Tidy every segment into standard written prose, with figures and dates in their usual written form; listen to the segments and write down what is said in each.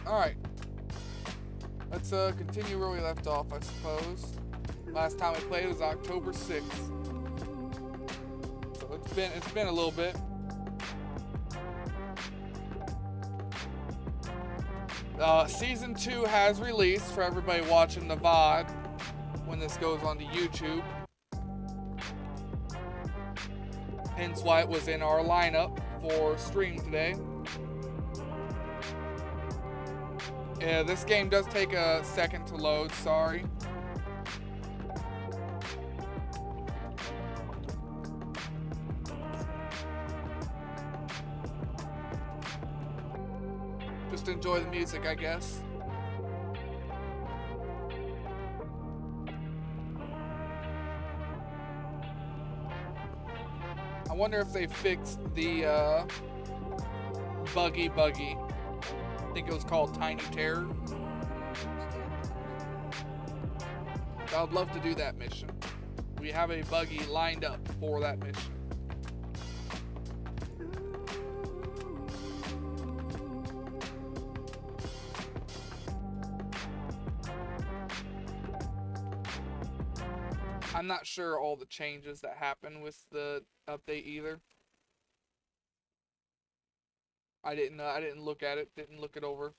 Alright. Let's continue where we left off, I suppose. Last time we played was October 6th. So it's been a little bit. Season 2 has released for everybody watching the VOD when this goes onto YouTube. Hence why it was in our lineup for stream today. Yeah, this game does take a second to load, sorry. Just enjoy the music, I guess. I wonder if they fixed the buggy. I think it was called Tiny Terror. I'd love to do that mission. We have a buggy lined up for that mission. I'm not sure all the changes that happen with the update either. I didn't look at it, didn't look it over.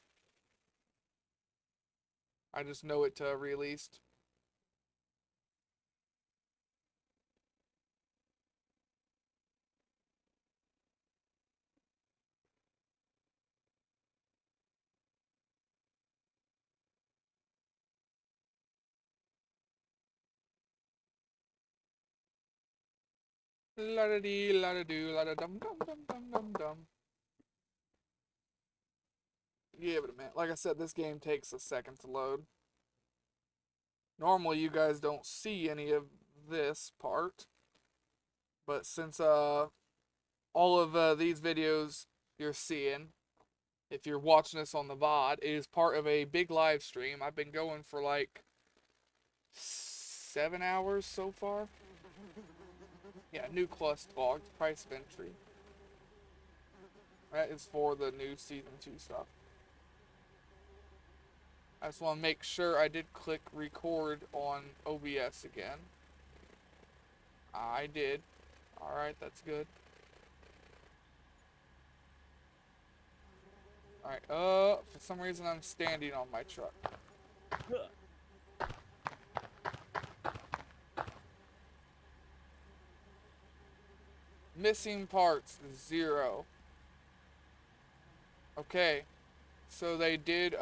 I just know it released. La da dee, la da do, la da dum dum dum dum dum dum. Give it a minute. Like I said, this game takes a second to load. Normally, you guys don't see any of this part, but since all of these videos you're seeing, if you're watching this on the VOD, it is part of a big live stream. I've been going for like 7 hours so far. Yeah, new cluster log, price of entry. That is for the new season 2 stuff. I just want to make sure I did click record on OBS again. I did. Alright, that's good. Alright, for some reason I'm standing on my truck. Missing parts, 0. Okay, so they did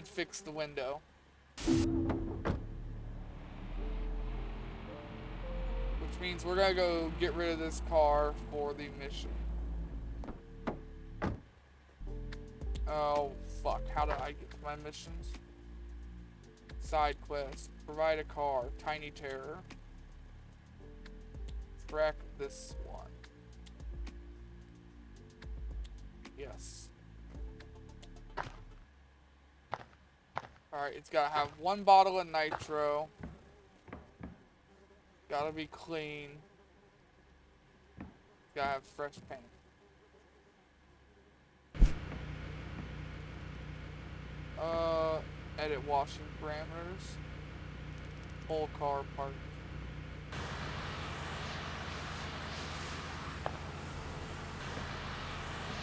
fix the window. Which means we're gonna go get rid of this car for the mission. Oh, fuck, how did I get to my missions? Side quest, provide a car, Tiny Terror. Track this one. Yes. Alright, it's gotta have 1 bottle of nitro. Gotta be clean. Gotta have fresh paint. Edit washing parameters. Whole car part.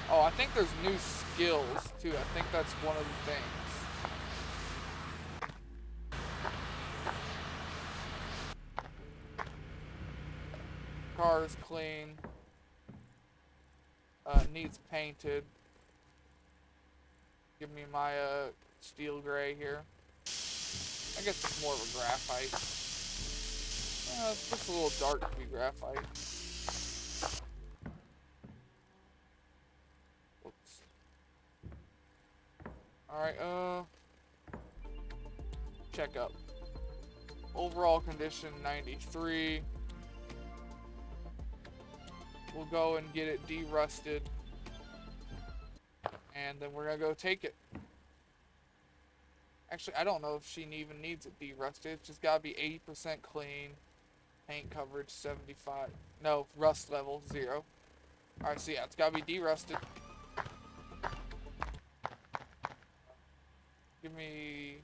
Oh, I think there's new skills too. I think that's one of the things. Car is clean. Needs painted. Give me my steel gray here. I guess it's more of a graphite. It looks a little dark to be graphite. Whoops. Alright, check up. Overall condition 93. We'll go and get it de-rusted. And then we're gonna go take it. Actually, I don't know if she even needs it de-rusted. It's just gotta be 80% clean. Paint coverage 75. No, rust level 0. Alright, so yeah, it's gotta be de-rusted. Give me...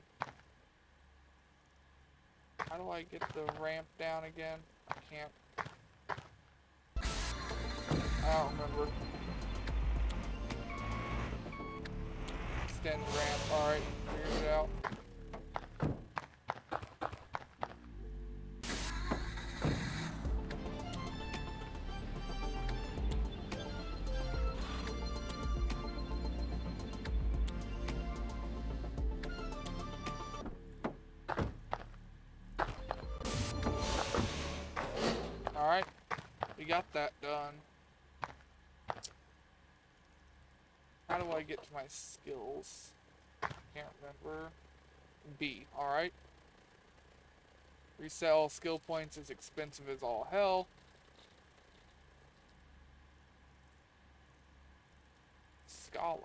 How do I get the ramp down again? I can't. I don't remember. Extend ramp. Alright, figured it out. Alright, we got that done. How do I get to my skills? Can't remember. B, alright. Resell skill points is expensive as all hell. Scholar.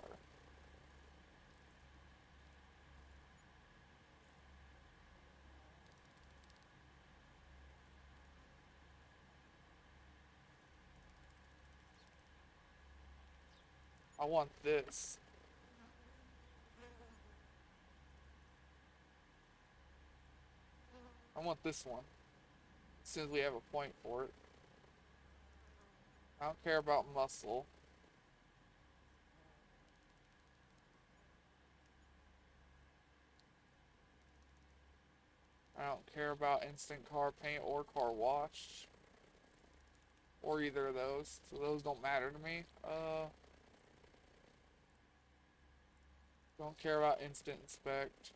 I want this. I want this one. As soon as we have a point for it. I don't care about muscle. I don't care about instant car paint or car wash. Or either of those. So those don't matter to me. Don't care about instant inspect.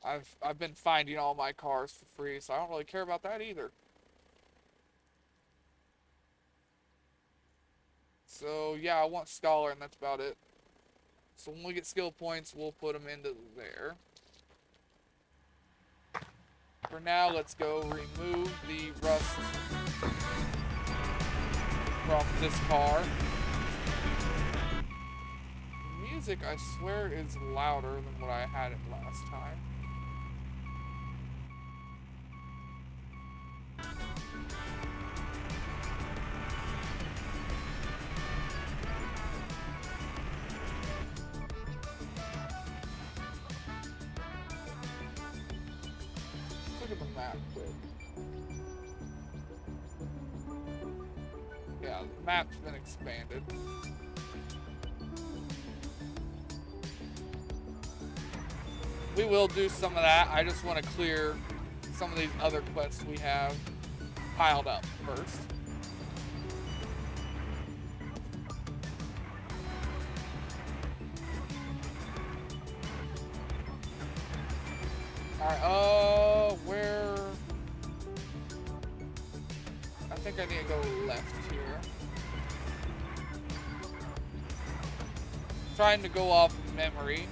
I've been finding all my cars for free, so I don't really care about that either. So yeah, I want scholar, and that's about it. So when we get skill points, we'll put them into there. For now, let's go remove the rust from this car. The music, I swear, is louder than what I had it last time. Look at the map quick. Yeah, the map's been expanded. We will do some of that. I just want to clear some of these other quests we have piled up first. Alright, where... I think I need to go left here. Trying to go off memory.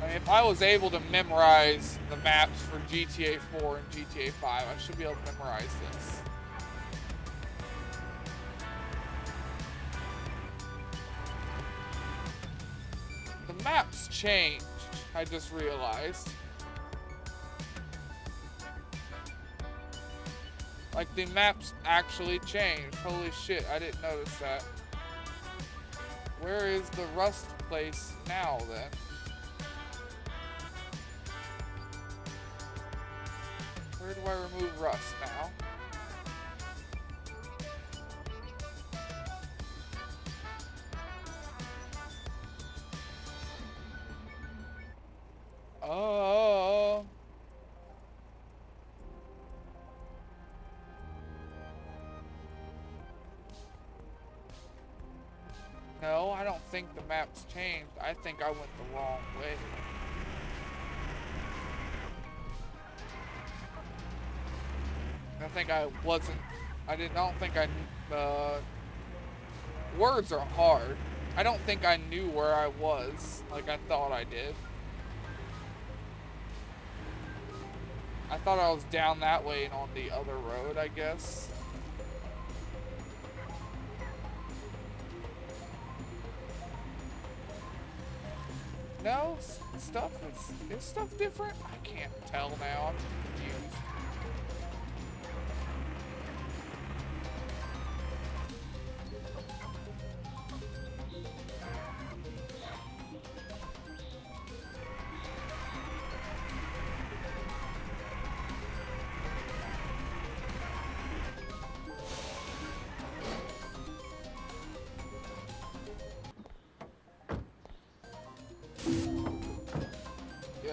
I mean, if I was able to memorize the maps for GTA 4 and GTA 5, I should be able to memorize this. The maps changed, I just realized. Like, the maps actually changed. Holy shit, I didn't notice that. Where is the rust place now, then? Where do I remove rust now? Oh. No, I don't think the map's changed. I think I went the wrong way. I think I wasn't, I don't think I, words are hard. I don't think I knew where I was, like I thought I did. I thought I was down that way and on the other road, I guess. No, is stuff different? I can't tell now, I'm confused.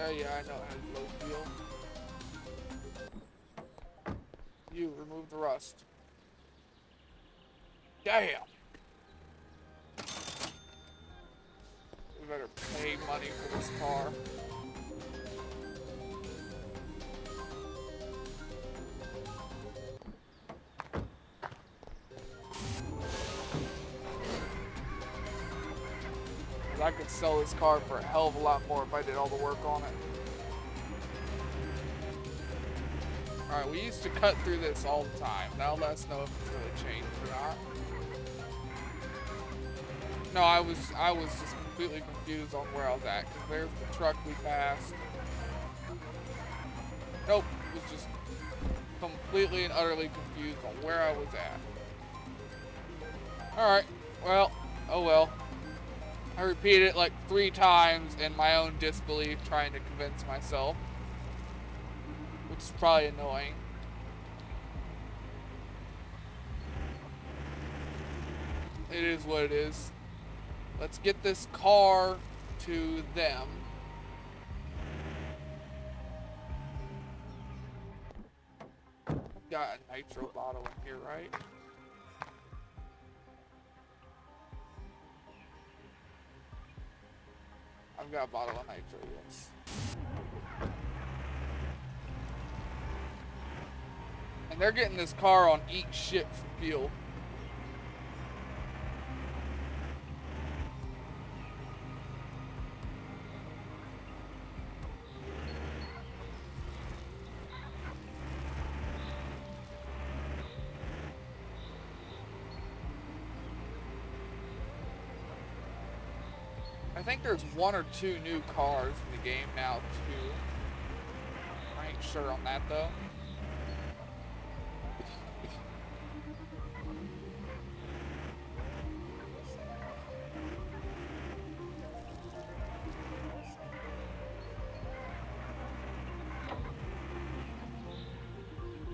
Yeah, I know it has low fuel. You, remove the rust. Damn! We better pay money for this car. I could sell this car for a hell of a lot more if I did all the work on it. Alright, we used to cut through this all the time. Now let us know if it's really changed or not. No, I was just completely confused on where I was at, because there's the truck we passed. Nope, it was just completely and utterly confused on where I was at. Alright, well, oh well. I repeated it like 3 times in my own disbelief, trying to convince myself. Which is probably annoying. It is what it is. Let's get this car to them. Got a nitro bottle in here, right? I've got a bottle of nitro, yes. And they're getting this car on eat shit for fuel. I think there's 1 or 2 new cars in the game now, too. I ain't sure on that, though.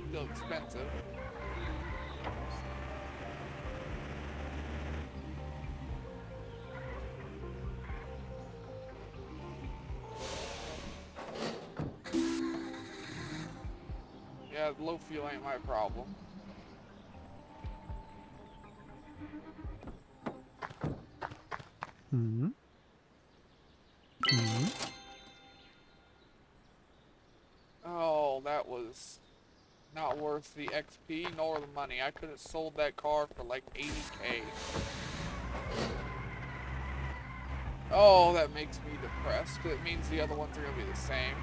Still expensive. Yeah, low fuel ain't my problem. Mm-hmm. Mm-hmm. Oh, that was not worth the XP nor the money. I could have sold that car for like 80K. Oh, that makes me depressed, because it means the other ones are going to be the same.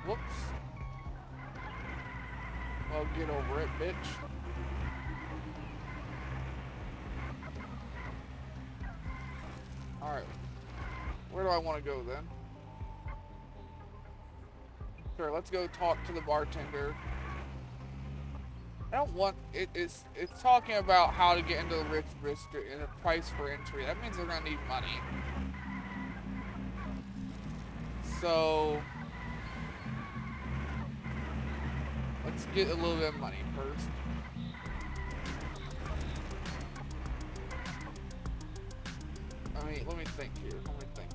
Whoops. Well, get over it, bitch. Alright. Where do I want to go then? Sure, let's go talk to the bartender. I don't want it's talking about how to get into the rich district and a price for entry. That means they're gonna need money. So let's get a little bit of money first. Let me think here. Let me think.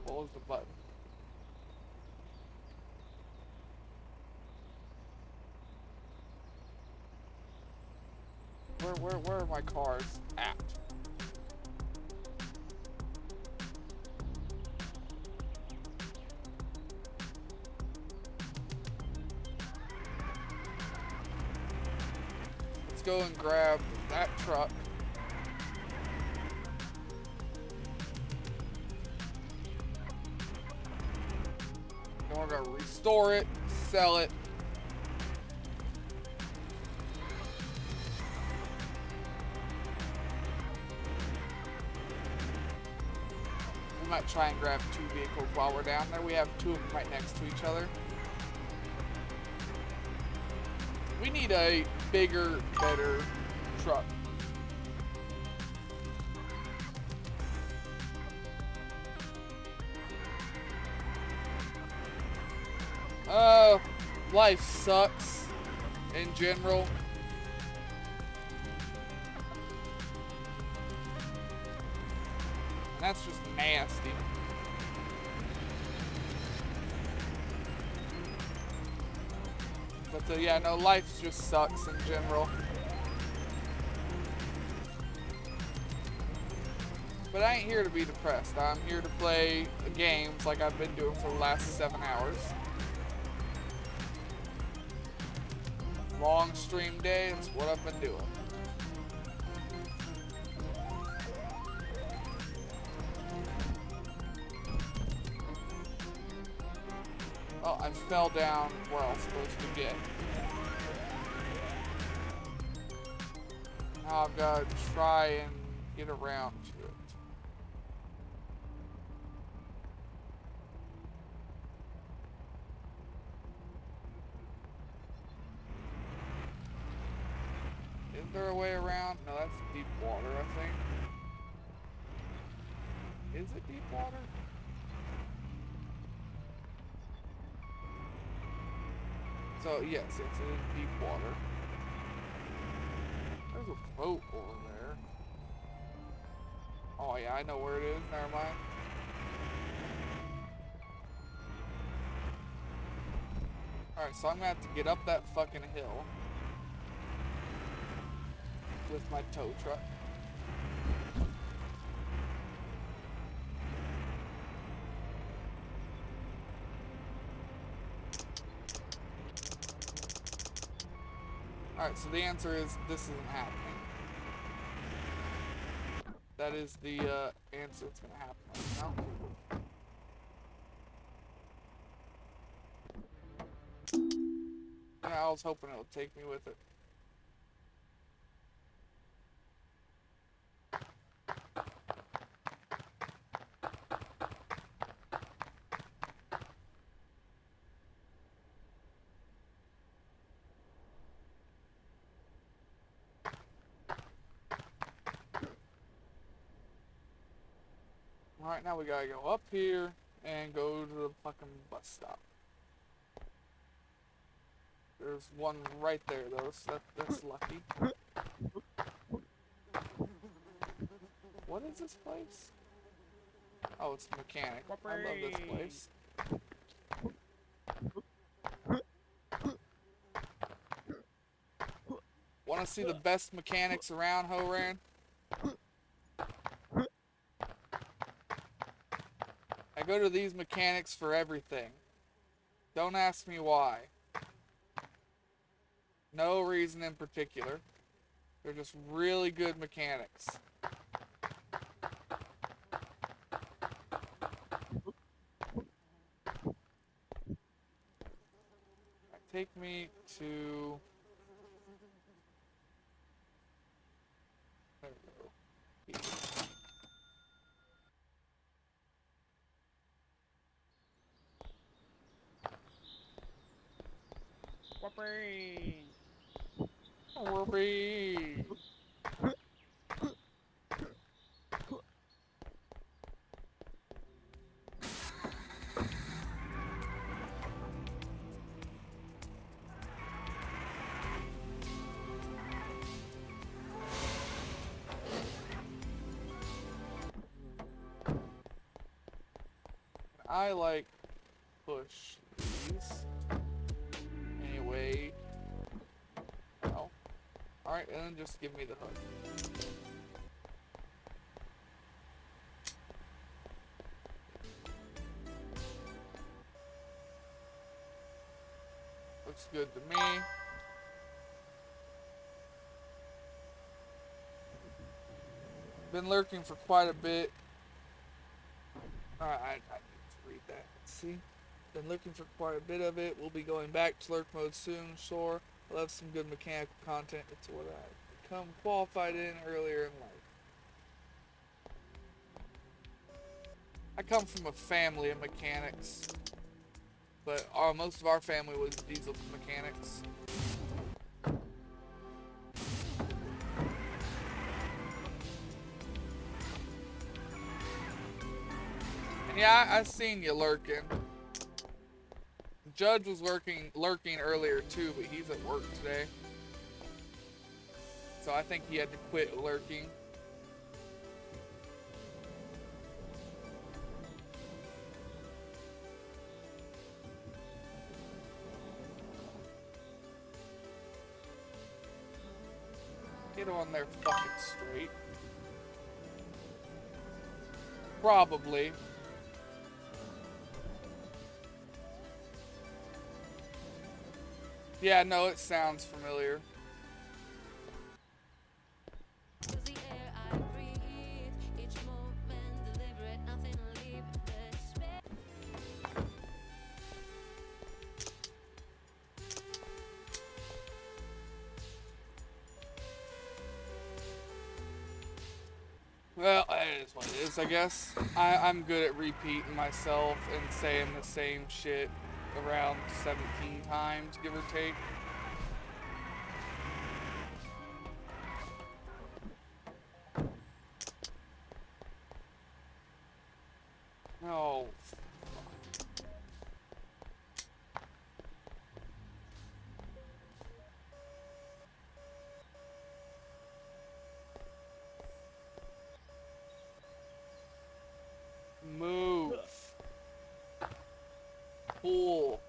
What was the button? Where are my cars at? Let's go and grab that truck. Then we're gonna restore it, sell it. We might try and grab 2 vehicles while we're down there. We have 2 of them right next to each other. We need a bigger, better truck. life sucks in general. And that's just nasty. But yeah, no, life just sucks in general. But I ain't here to be depressed. I'm here to play games like I've been doing for the last 7 hours. Long stream day, it's what I've been doing. Oh, I fell down where I was supposed to get. Now I've got to try and get around to it. Is there a way around? No, that's deep water, I think. Is it deep water? So, yes, it is deep water. There's a boat over there. Oh, yeah, I know where it is. Never mind. Alright, so I'm gonna have to get up that fucking hill with my tow truck. Alright, so the answer is this isn't happening. That is the answer that's gonna happen right now. Yeah, I was hoping it would take me with it. Alright, now we gotta go up here and go to the fucking bus stop. There's one right there though, so that's lucky. What is this place? Oh, it's the mechanic. I love this place. Want to see the best mechanics around, Horan? I go to these mechanics for everything. Don't ask me why. No reason in particular. They're just really good mechanics. Take me to... There we go. Whoopee! Whoopee! I like push these. Anyway. Oh. Alright, and then just give me the hook. Looks good to me. Been lurking for quite a bit. Alright, I need to read that. Let's see. Been looking for quite a bit of it. We'll be going back to lurk mode soon, sure. I love some good mechanical content. It's what I become qualified in earlier in life. I come from a family of mechanics, but most of our family was diesel mechanics. And yeah, I seen you lurking. Judge was lurking earlier too, but he's at work today. So I think he had to quit lurking. Get on there fucking straight. Probably. Yeah, no, it sounds familiar. Well, it is what it is, I guess. I'm good at repeating myself and saying the same shit around 17 times, give or take. No. Move. Pull.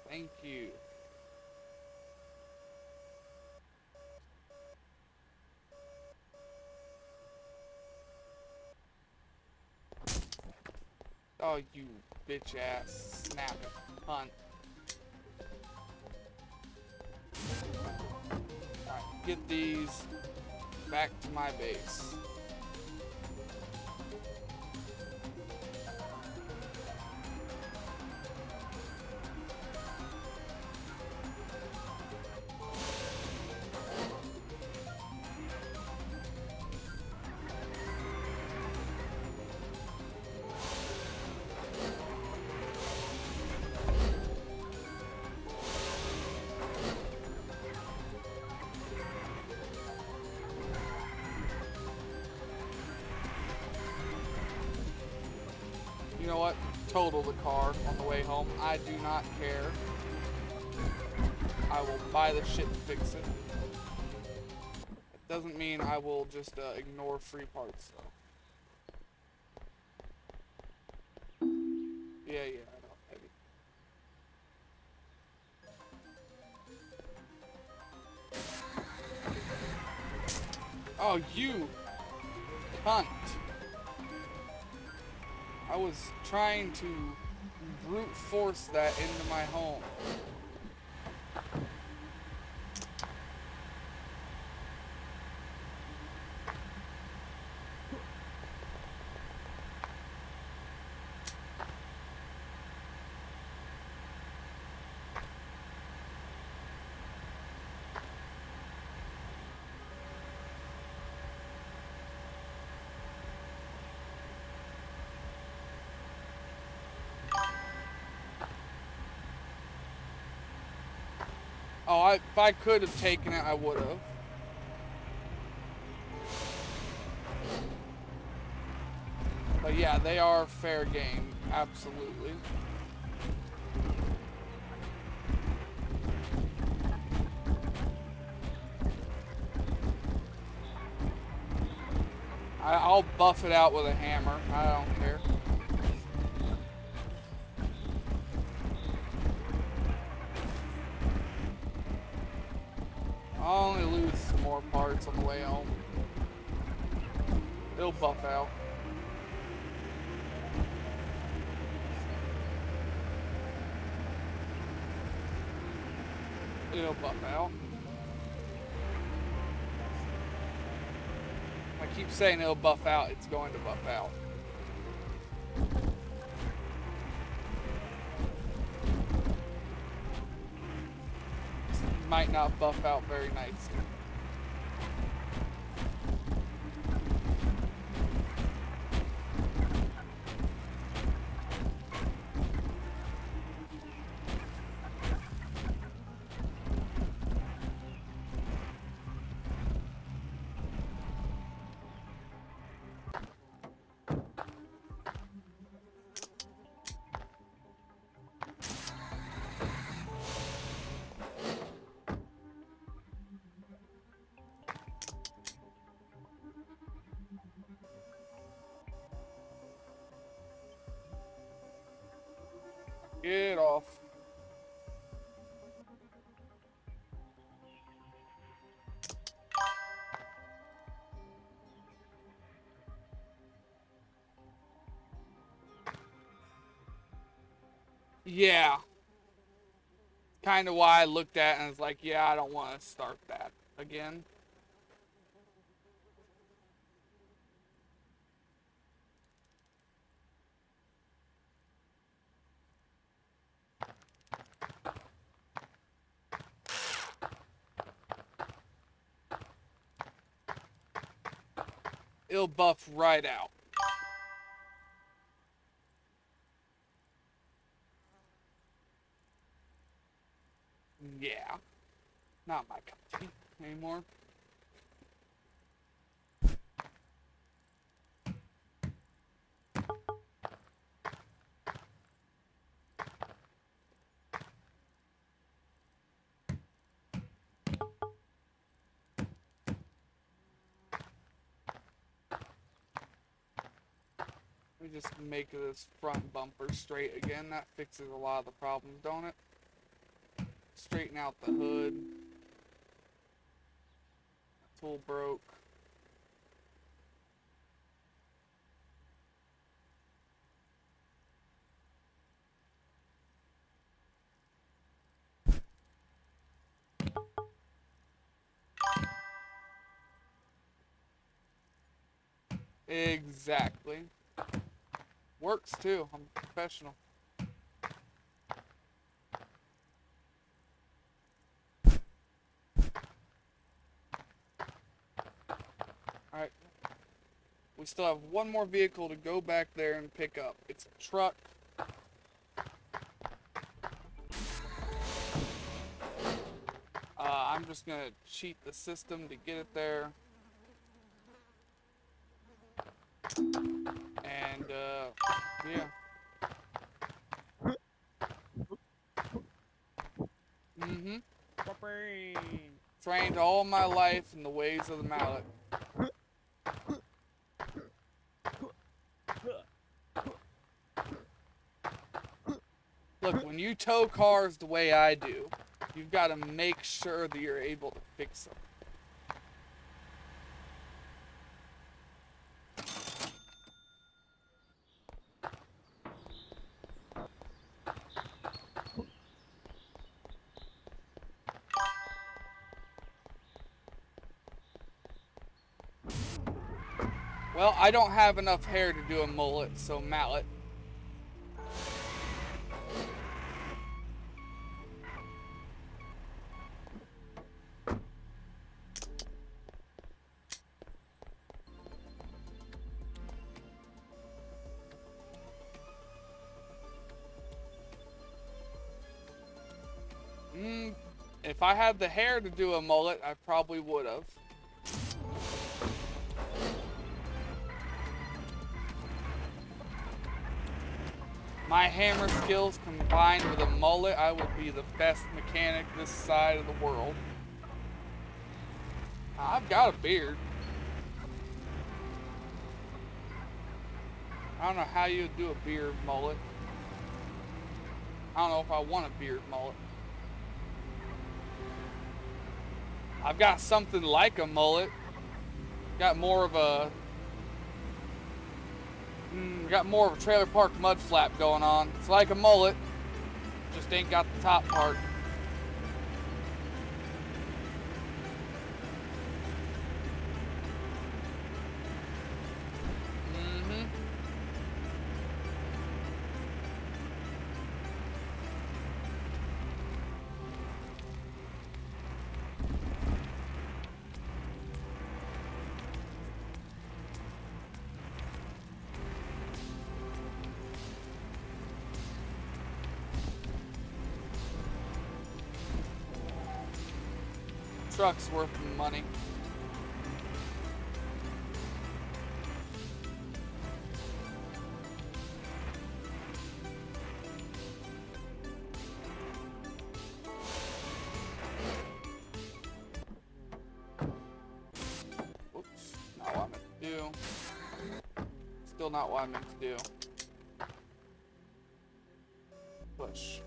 Thank you. Oh, you bitch ass. Snap it. Hunt. Alright, get these back to my base. You know what? Total the car on the way home. I do not care. I will buy the shit and fix it. It doesn't mean I will just ignore free parts, though. Yeah, I know. Heavy. Oh, you cunt. I was trying to brute force that into my home. Oh, if I could have taken it, I would have. But yeah, they are fair game, absolutely. I'll buff it out with a hammer. I don't care. I'll only lose some more parts on the way home. It'll buff out. It'll buff out. I keep saying it'll buff out, it's going to buff out. Might not buff out very nicely. Get off. Yeah. Kind of why I looked at and was like, yeah, I don't want to start that again. It'll buff right out. Yeah. Not my cup of tea anymore. Let me just make this front bumper straight again. That fixes a lot of the problems, don't it? Straighten out the hood. Tool broke. Exactly. Works too. I'm a professional. Alright. We still have one more vehicle to go back there and pick up. It's a truck. I'm just gonna cheat the system to get it there. And, yeah. Mm-hmm. Trained all my life in the ways of the mallet. Look, when you tow cars the way I do, you've got to make sure that you're able to fix them. Well, I don't have enough hair to do a mullet, so mallet. If I had the hair to do a mullet, I probably would have. My hammer skills combined with a mullet, I would be the best mechanic this side of the world. I've got a beard. I don't know how you would do a beard mullet. I don't know if I want a beard mullet. I've got something like a mullet. Got more of a trailer park mud flap going on. It's like a mullet, just ain't got the top part. Truck's worth the money. Whoops, not what I meant to do. Still not what I meant to do. push.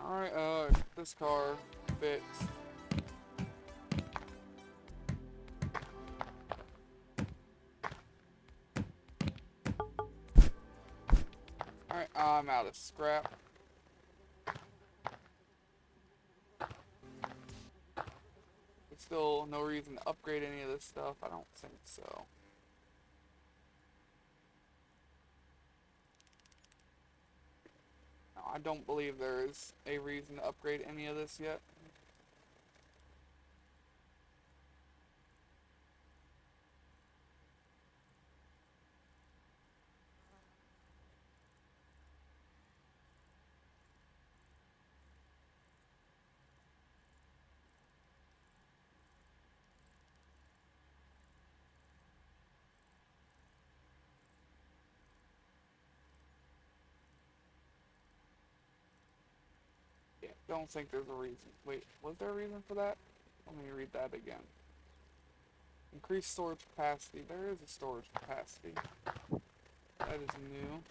Alright, this car fits. Alright, I'm out of scrap. There's still no reason to upgrade any of this stuff. I don't think so. No, I don't believe there is a reason to upgrade any of this yet. Yeah, don't think there's a reason. Wait, was there a reason for that? Let me read that again. Increase storage capacity. There is a storage capacity. That is new.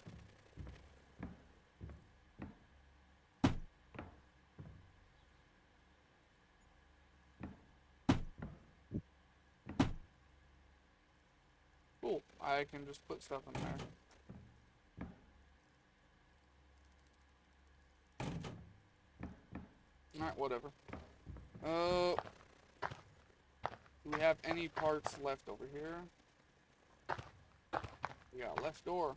Cool. I can just put stuff in there. Alright, whatever. Do we have any parts left over here? We got left door.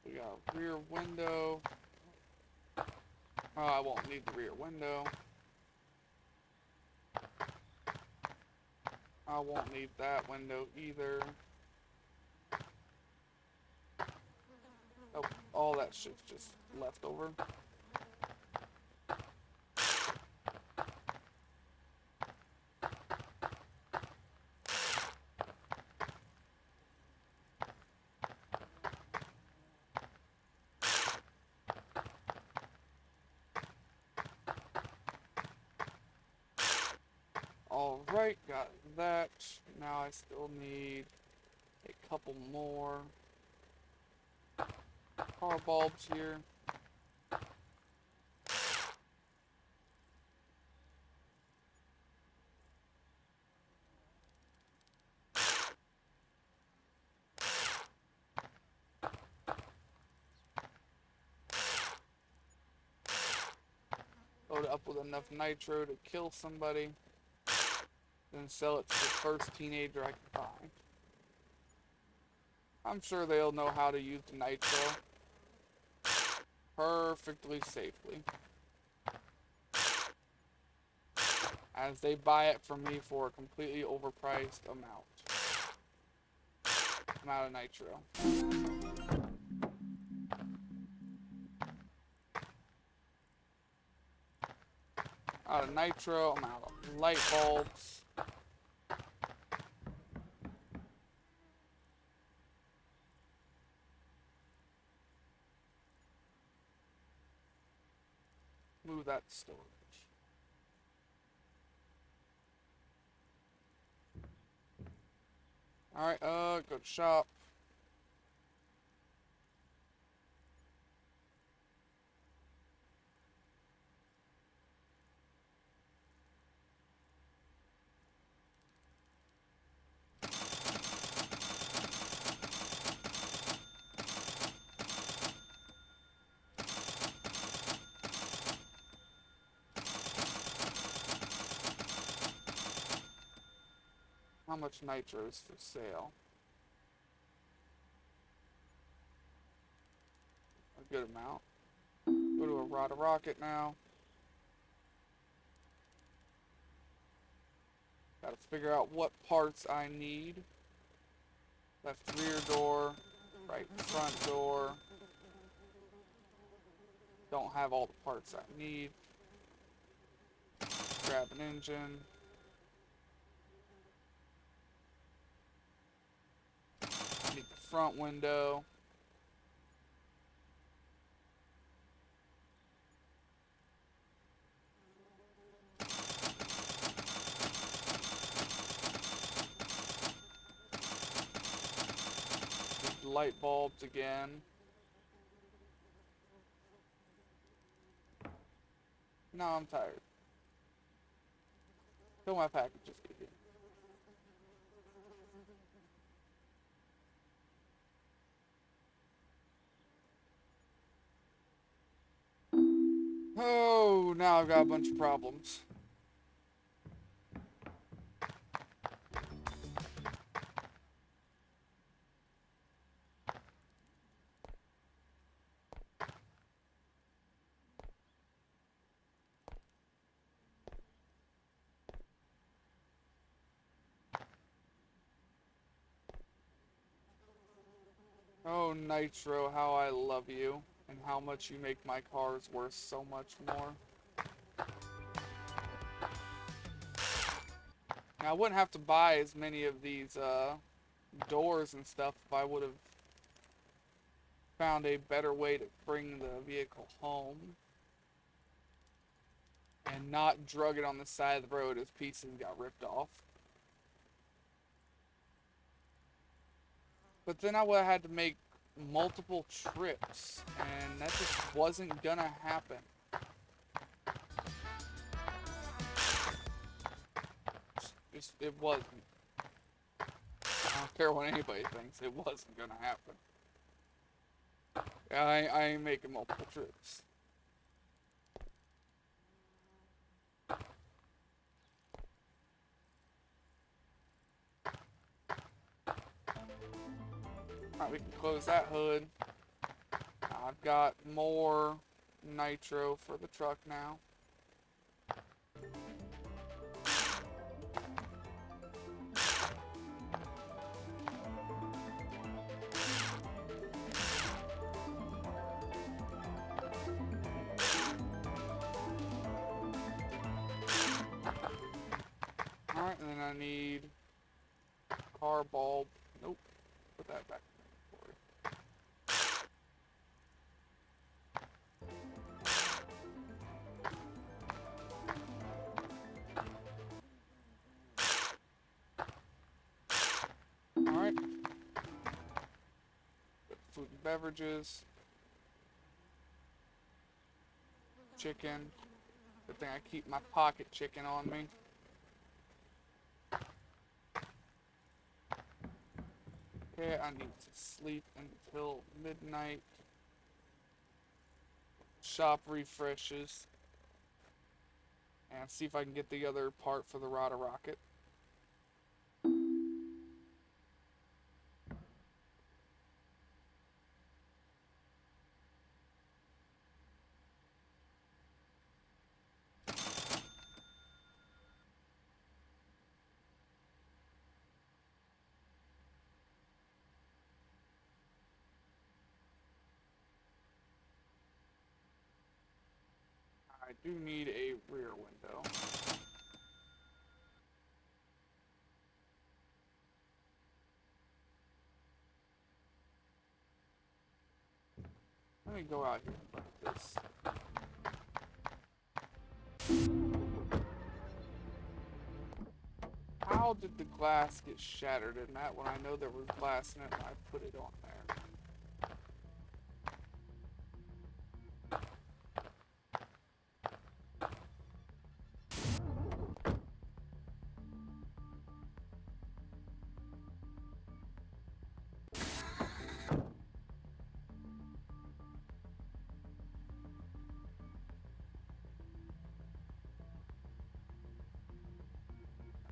We got rear window. Oh, I won't need the rear window. I won't need that window either. Oh, all that shit's just left over. Alright, got that. Now I still need a couple more car bulbs here. Load it up with enough nitro to kill somebody. Then sell it to the first teenager I can find. I'm sure they'll know how to use the nitro perfectly safely, as they buy it from me for a completely overpriced amount of nitro. Out of nitro, I'm out of light bulbs. Move that to storage. Alright, go to shop. How much nitro is for sale? A good amount. Go to a Rada Rocket now. Gotta figure out what parts I need. Left rear door, right front door. Don't have all the parts I need. Grab an engine. I need the front window. light bulbs again. No, I'm tired. Fill my packages, baby. Oh, now I've got a bunch of problems. Oh, Nitro, how I love you, and how much you make my cars worth so much more. Now, I wouldn't have to buy as many of these doors and stuff if I would have found a better way to bring the vehicle home and not drug it on the side of the road as pieces got ripped off. But then I would have had to make multiple trips, and that just wasn't gonna happen. It wasn't. I don't care what anybody thinks, it wasn't gonna happen. I ain't making multiple trips. Alright, we can close that hood. I've got more nitro for the truck now. Alright, and then I need car bulb. Nope. Put that back in the inventory. Alright. Food and beverages. Chicken. Good thing I keep my pocket chicken on me. Okay, I need to sleep until midnight. Shop refreshes. And see if I can get the other part for the Rada rocket. I do need a rear window. Let me go out here and look at this. How did the glass get shattered in that when I know there was glass in it and I put it on there?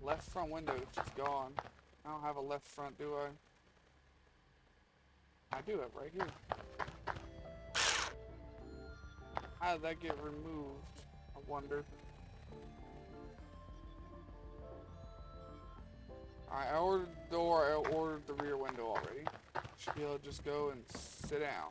Left front window is just gone. I don't have a left front, do I? I do have right here. How did that get removed? I wonder. Alright, I ordered the door, I ordered the rear window already. Should be able to just go and sit down.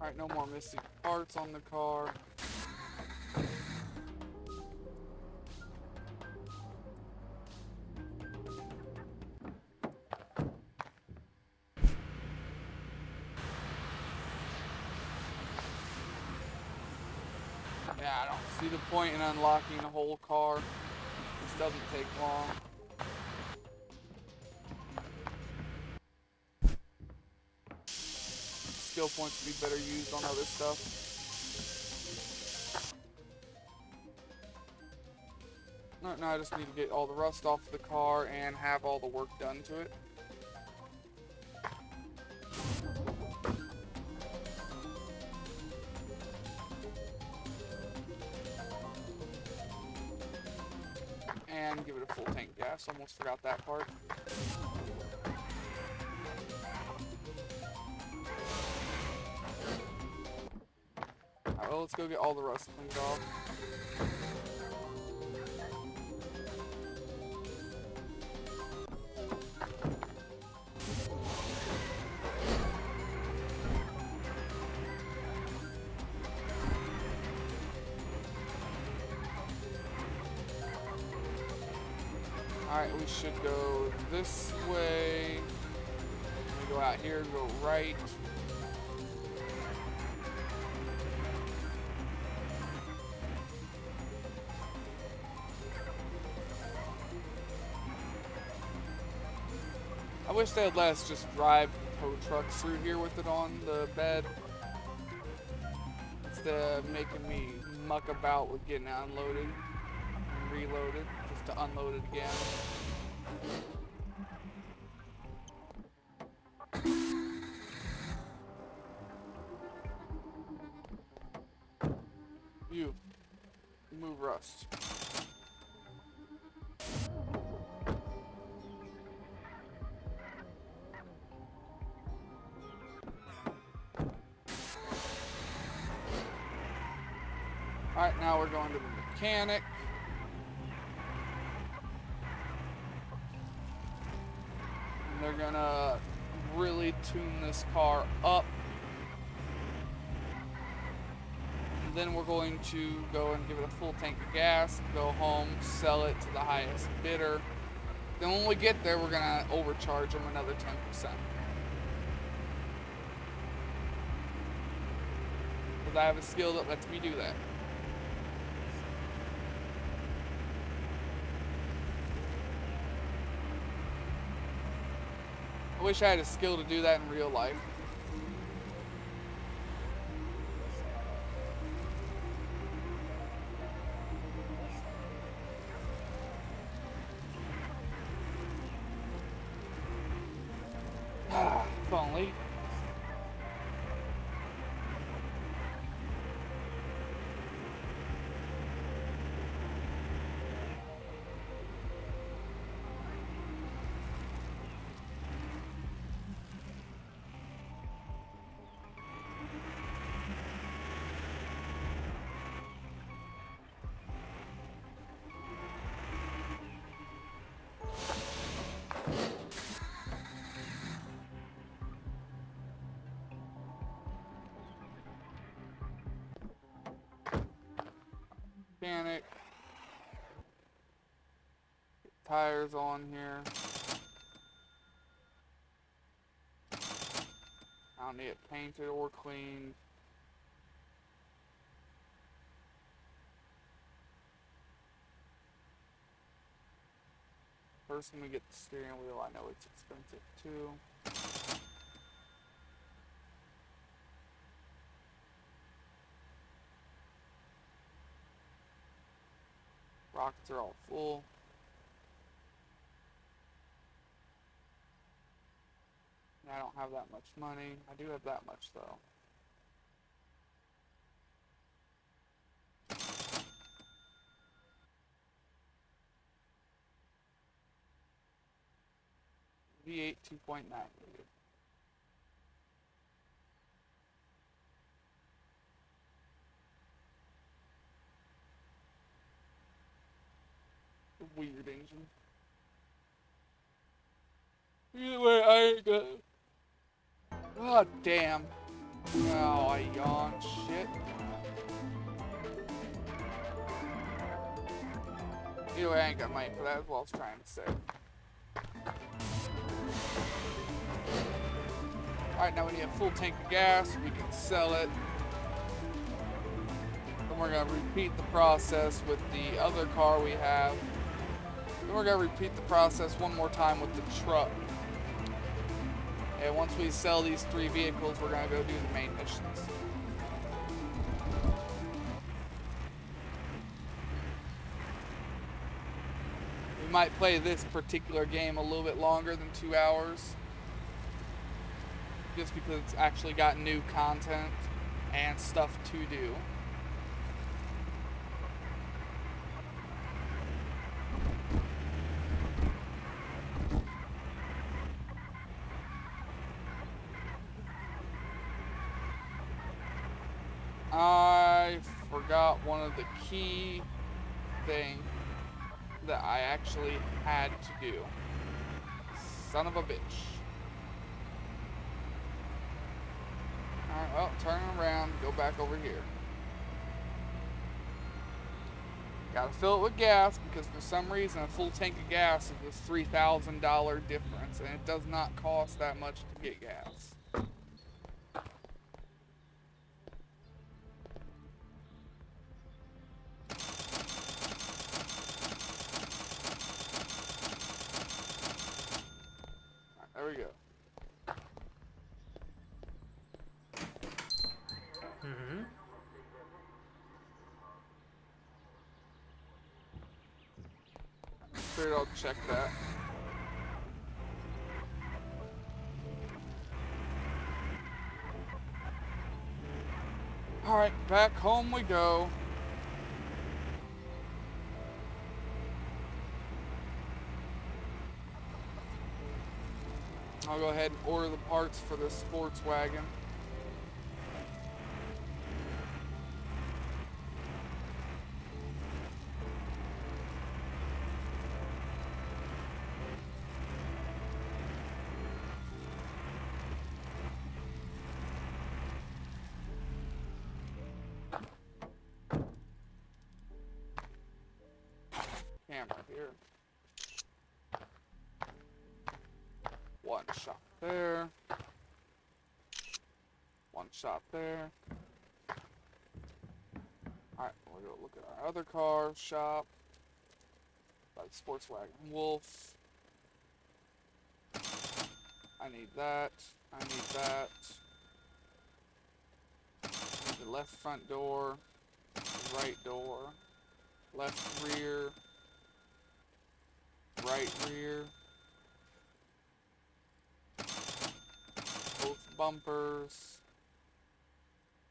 Alright, no more missing parts on the car. Yeah, I don't see the point in unlocking a whole car. This doesn't take long. Skill points would be better used on other stuff. No, I just need to get all the rust off the car and have all the work done to it. And give it a full tank gas. Almost forgot that part. Alright, well, let's go get all the rust cleaned off. Alright, we should go this way. We go out here, go right. I wish they'd let us just drive tow trucks through here with it on the bed. Instead of making me muck about with getting unloaded and reloaded just to unload it again. You move rust. Alright, now we're going to the mechanic. And they're gonna really tune this car up. And then we're going to go and give it a full tank of gas, go home, sell it to the highest bidder. Then when we get there, we're gonna overcharge them another 10%. Because I have a skill that lets me do that. I wish I had a skill to do that in real life. If only. Mechanic. Get tires on here. I don't need it painted or cleaned. First, when we get the steering wheel, I know it's expensive too. Rockets are all full. I don't have that much money. I do have that much though. V8 2.9 needed. Weird engine. Either way, I ain't got. God damn. Oh, I yawn. Shit. Either way, I ain't got money for that, is what I was trying to say. Alright, now we need a full tank of gas. We can sell it. Then we're going to repeat the process with the other car we have. Then we're going to repeat the process one more time with the truck. And once we sell these 3 vehicles, we're going to go do the main missions. We might play this particular game a little bit longer than 2 hours. Just because it's actually got new content and stuff to do. I forgot one of the key things that I actually had to do. Son of a bitch. Alright, well, turn around, go back over here. Gotta fill it with gas because for some reason a full tank of gas is this $3,000 difference and it does not cost that much to get gas. Alright, there we go. Mm-hmm. Figured I'll check that. Alright, back home we go. I'll go ahead and order the parts for the sports wagon. Camera here. One shot there. One shot there. Alright, we'll go look at our other car shop. Like sports wagon Wolf. I need that. I need that. I need the left front door. Right door. Left rear. Right rear. Both bumpers.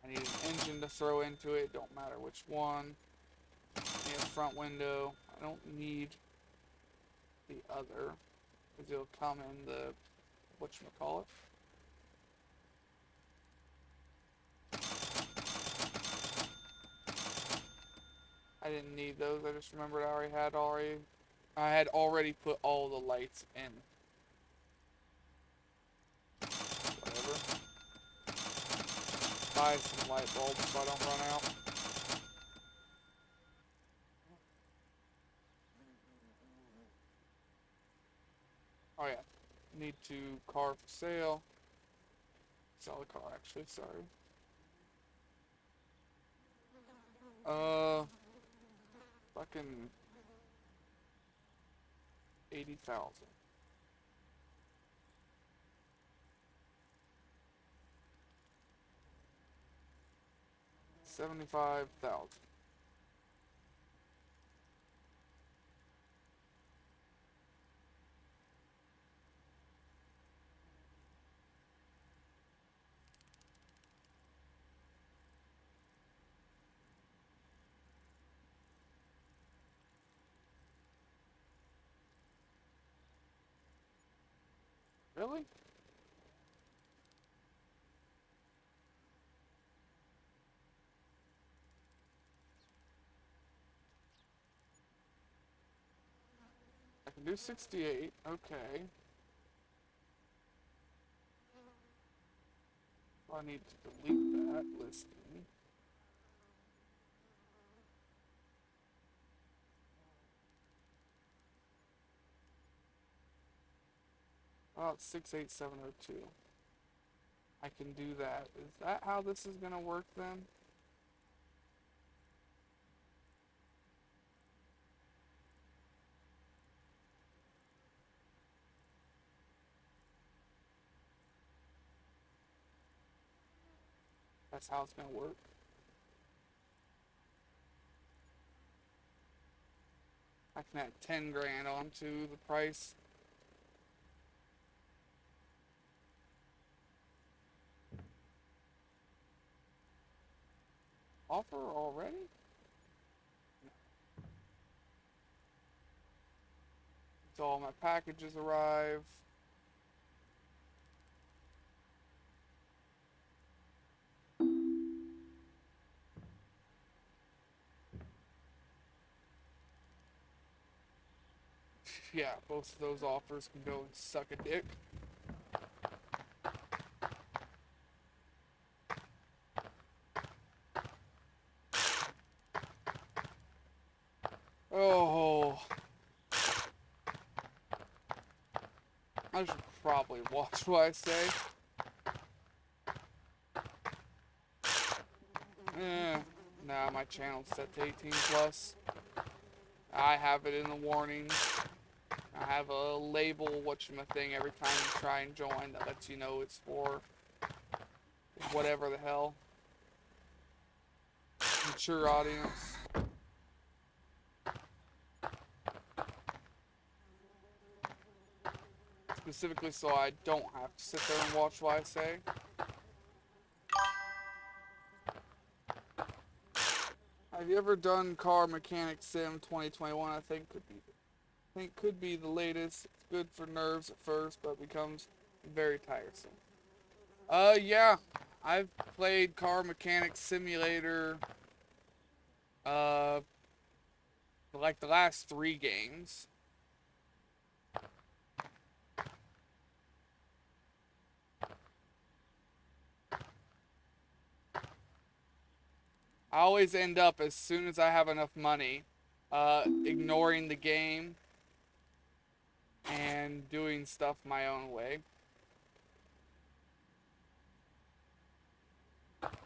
I need an engine to throw into it, don't matter which one. I need a front window. I don't need the other, because it'll come in the, whatchamacallit. I didn't need those, I just remembered I had already put all the lights in. Whatever. Buy some light bulbs so I don't run out. Oh yeah. Need to car for sale. Sell a car actually, sorry. Fucking 80,000. $75,000. Really? I can do 68, okay. I need to delete that listing. Oh, it's 68702. I can do that. Is that how this is gonna work then? That's how it's gonna work. I can add 10 grand onto the price. Offer already? Until all my packages arrive. Yeah, both of those offers can go and suck a dick. Oh, I should probably watch what I say. Nah, my channel's set to 18 plus. I have it in the warnings. I have a label, whatchamacallit, every time you try and join that lets you know it's for whatever the hell. Mature audience. Specifically so I don't have to sit there and watch what I say. Have you ever done Car Mechanic Sim 2021? I think could be the latest. It's good for nerves at first, but becomes very tiresome. Yeah. I've played Car Mechanic Simulator like the last 3 games. I always end up, as soon as I have enough money, ignoring the game and doing stuff my own way.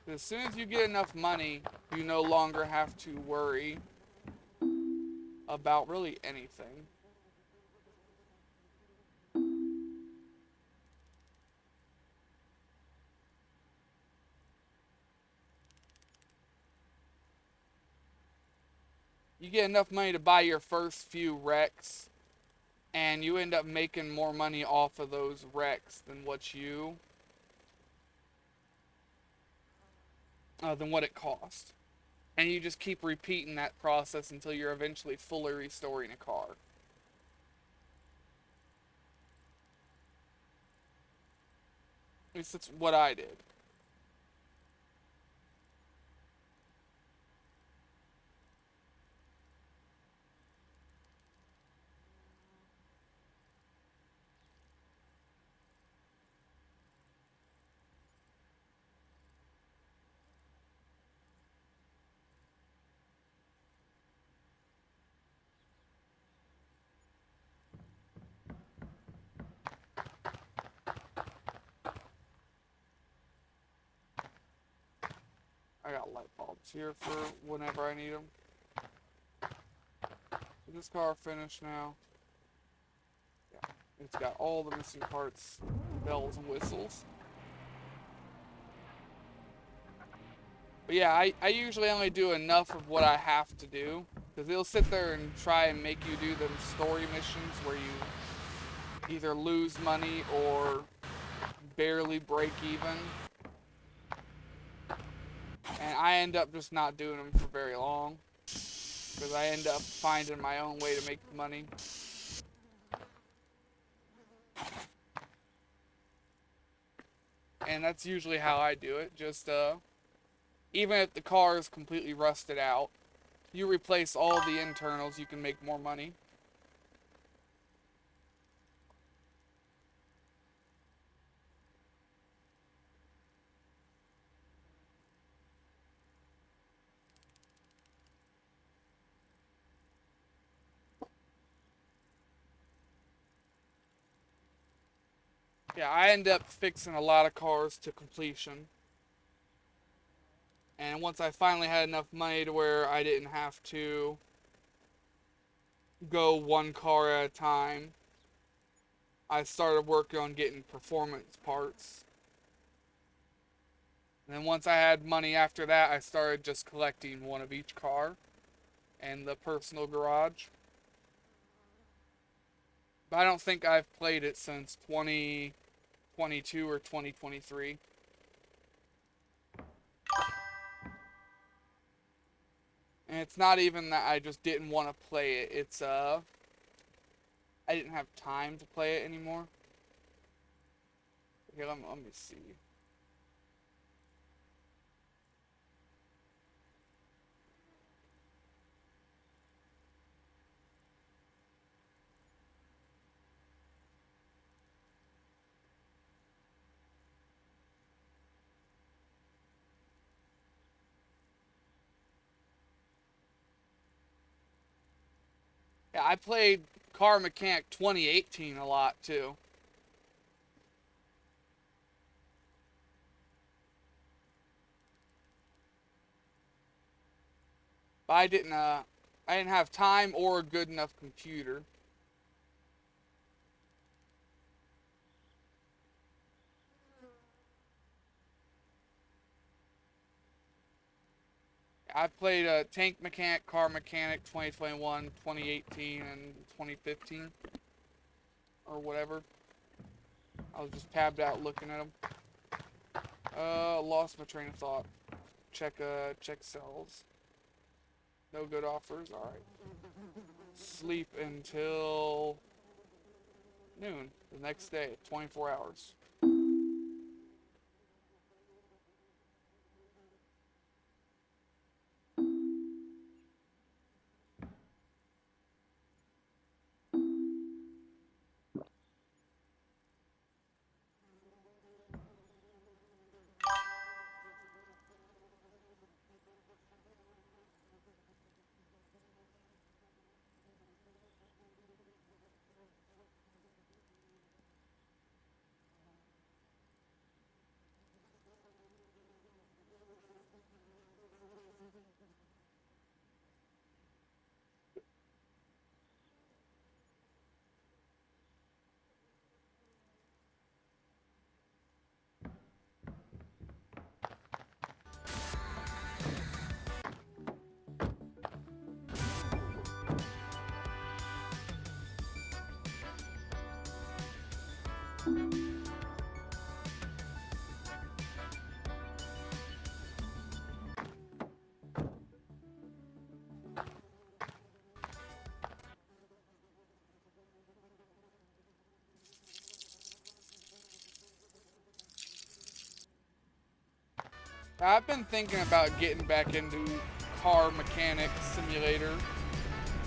As soon as you get enough money, you no longer have to worry about really anything. You get enough money to buy your first few wrecks, and you end up making more money off of those wrecks than what it cost. And you just keep repeating that process until you're eventually fully restoring a car. At least that's what I did. I got light bulbs here for whenever I need them. Is this car finished now? Yeah. It's got all the missing parts, bells and whistles. But yeah, I usually only do enough of what I have to do. Because they'll sit there and try and make you do them story missions where you either lose money or barely break even. And I end up just not doing them for very long. Because I end up finding my own way to make money. And that's usually how I do it. Just, even if the car is completely rusted out, you replace all the internals, you can make more money. Yeah, I ended up fixing a lot of cars to completion. And once I finally had enough money to where I didn't have to go one car at a time, I started working on getting performance parts. And then once I had money after that, I started just collecting one of each car and the personal garage. But I don't think I've played it since 2022 or 2023. And it's not even that I just didn't want to play it. It's I didn't have time to play it anymore. Okay, let me see. Yeah, I played Car Mechanic 2018 a lot too. But I didn't have time or a good enough computer. I played Tank Mechanic, Car Mechanic 2021, 2018, and 2015 or whatever. I was just tabbed out looking at them. Lost my train of thought. Check cells. No good offers. All right. Sleep until noon the next day. 24 hours. I've been thinking about getting back into Car Mechanic Simulator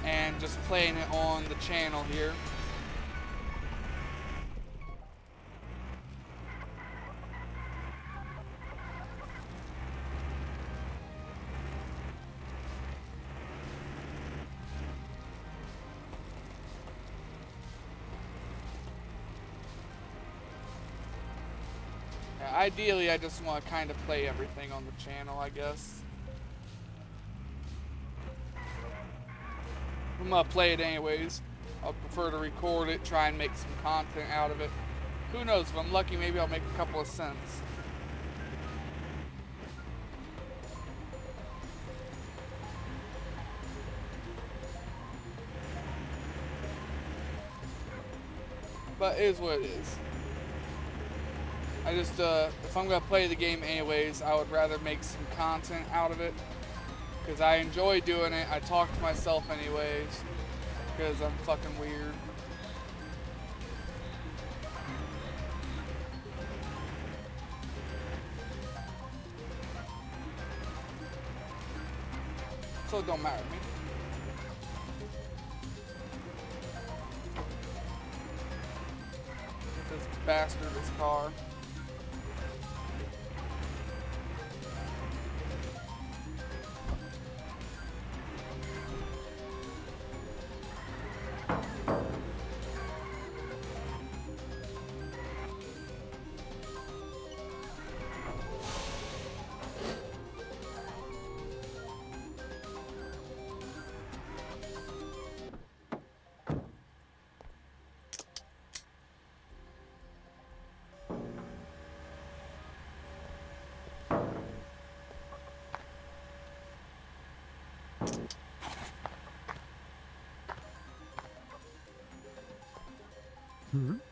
and just playing it on the channel here. Ideally, I just want to kind of play everything on the channel, I guess. I'm gonna play it anyways. I'll prefer to record it, try and make some content out of it. Who knows, if I'm lucky, maybe I'll make a couple of cents. But it is what it is. I just, if I'm gonna play the game anyways, I would rather make some content out of it. Because I enjoy doing it. I talk to myself anyways. Because I'm fucking weird. So it don't matter to me. Get this bastard this car. 74.47.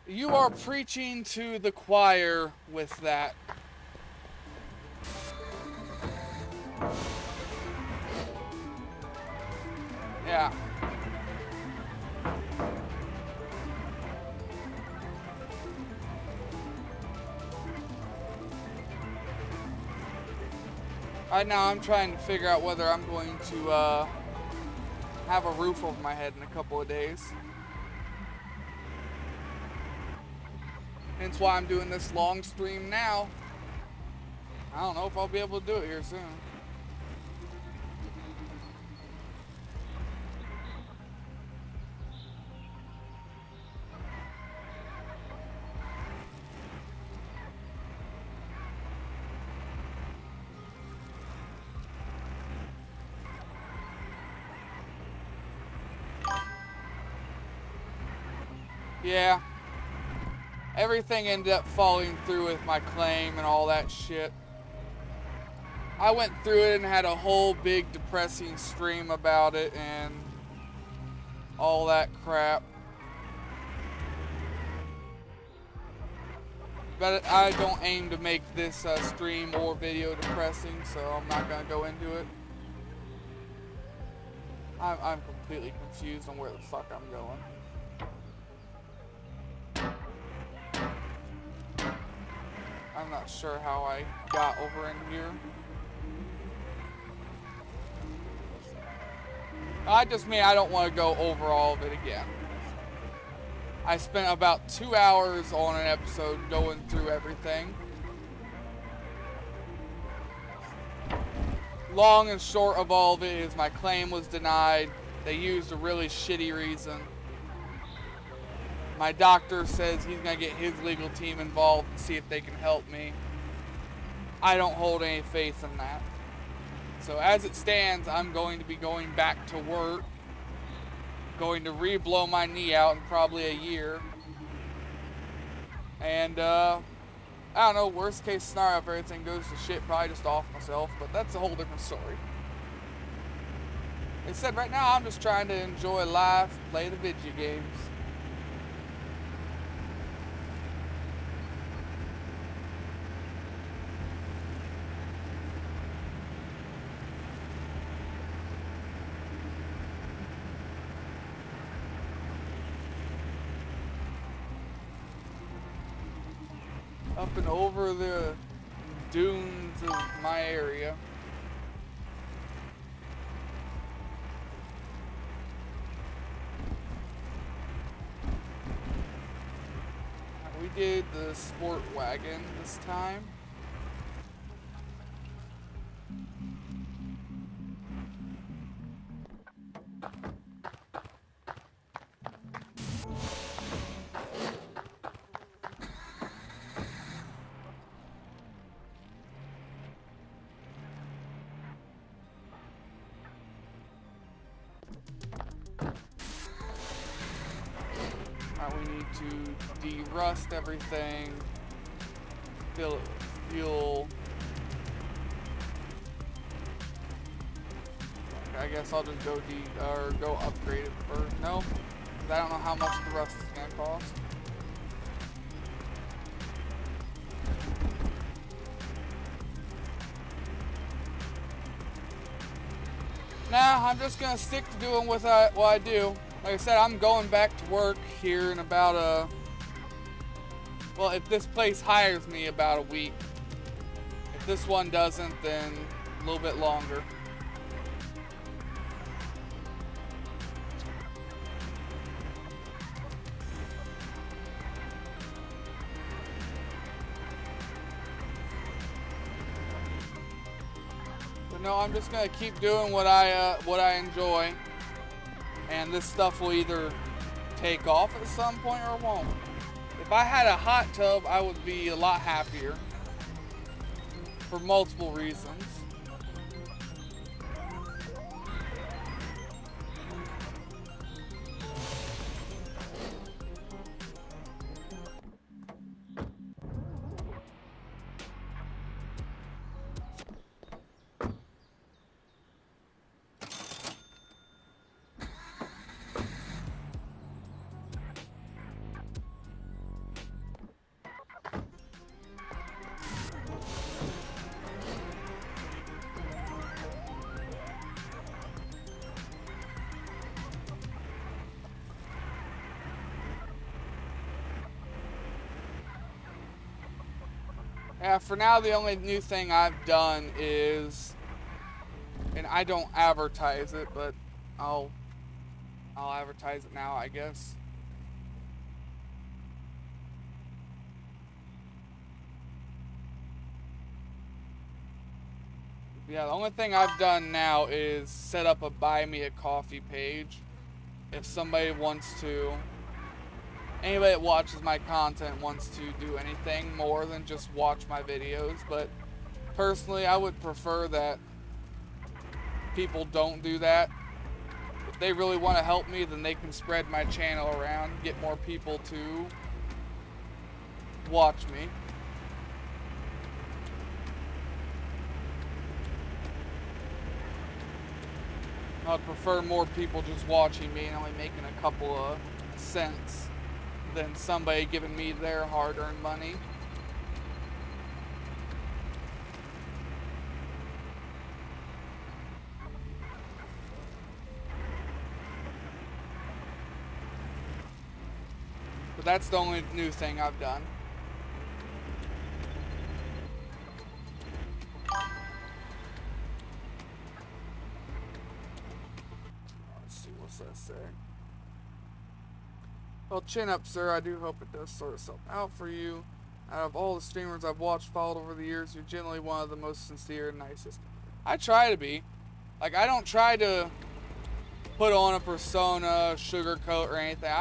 You are preaching to the choir with that. Yeah. Right now I'm trying to figure out whether I'm going to have a roof over my head in a couple of days. Hence why I'm doing this long stream now. I don't know if I'll be able to do it here soon. Yeah. Everything ended up falling through with my claim and all that shit. I went through it and had a whole big depressing stream about it and all that crap. But I don't aim to make this stream or video depressing, so I'm not going to go into it. I'm completely confused on where the fuck I'm going. I'm not sure how I got over in here. I just mean I don't want to go over all of it again. I spent about 2 hours on an episode going through everything. Long and short of all of it is my claim was denied. They used a really shitty reason. My doctor says he's going to get his legal team involved and see if they can help me. I don't hold any faith in that. So as it stands, I'm going to be going back to work. Going to re-blow my knee out in probably a year. And, I don't know, worst case scenario, if everything goes to shit, probably just off myself, but that's a whole different story. They said right now I'm just trying to enjoy life, play the video games. Up and over the dunes of my area. We did the sport wagon this time. We need to de-rust everything, fill it with fuel. Okay, I guess I'll just go go upgrade it first. No, 'cause I don't know how much the rust is gonna cost. Nah, I'm just gonna stick to doing what I do. Like I said, I'm going back to work here in about well, if this place hires me, about a week. If this one doesn't, then a little bit longer. no, I'm just gonna keep doing what I enjoy, and this stuff will either take off at some point or it won't. If I had a hot tub, I would be a lot happier for multiple reasons. Yeah, for now the only new thing I've done is, and I don't advertise it, but I'll advertise it now, I guess. Yeah, the only thing I've done now is set up a buy me a coffee page. If somebody wants to, anybody that watches my content wants to do anything more than just watch my videos, but personally I would prefer that people don't do that. If they really want to help me, then they can spread my channel around, get more people to watch me. I'd prefer more people just watching me and only making a couple of cents than somebody giving me their hard-earned money. But that's the only new thing I've done. Let's see, what's that say? Well, chin up, sir. I do hope it does sort itself out for you. Out of all the streamers I've watched, followed over the years, you're generally one of the most sincere and nicest. I try to be. Like, I don't try to put on a persona, sugarcoat, or anything.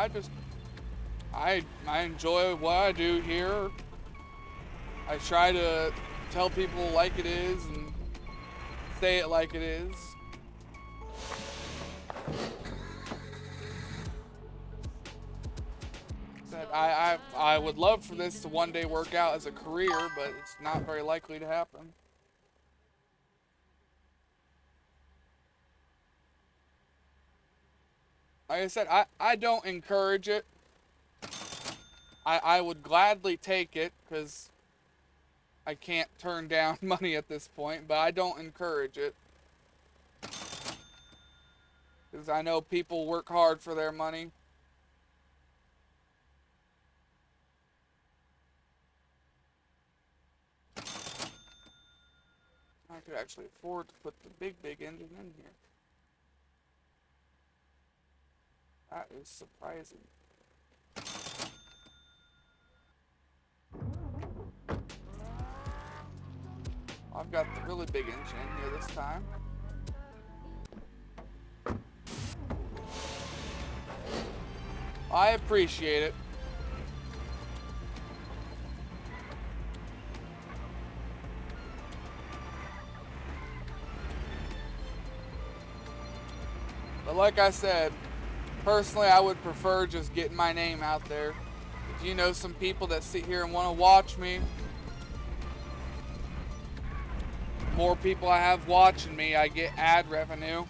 I enjoy what I do here. I try to tell people like it is and say it like it is. I would love for this to one day work out as a career, but it's not very likely to happen. Like I said, I don't encourage it. I would gladly take it because I can't turn down money at this point, but I don't encourage it. Because I know people work hard for their money. I could actually afford to put the big engine in here. That is surprising. I've got the really big engine in here this time. I appreciate it. But like I said, personally I would prefer just getting my name out there. If you know some people that sit here and want to watch me, the more people I have watching me, I get ad revenue.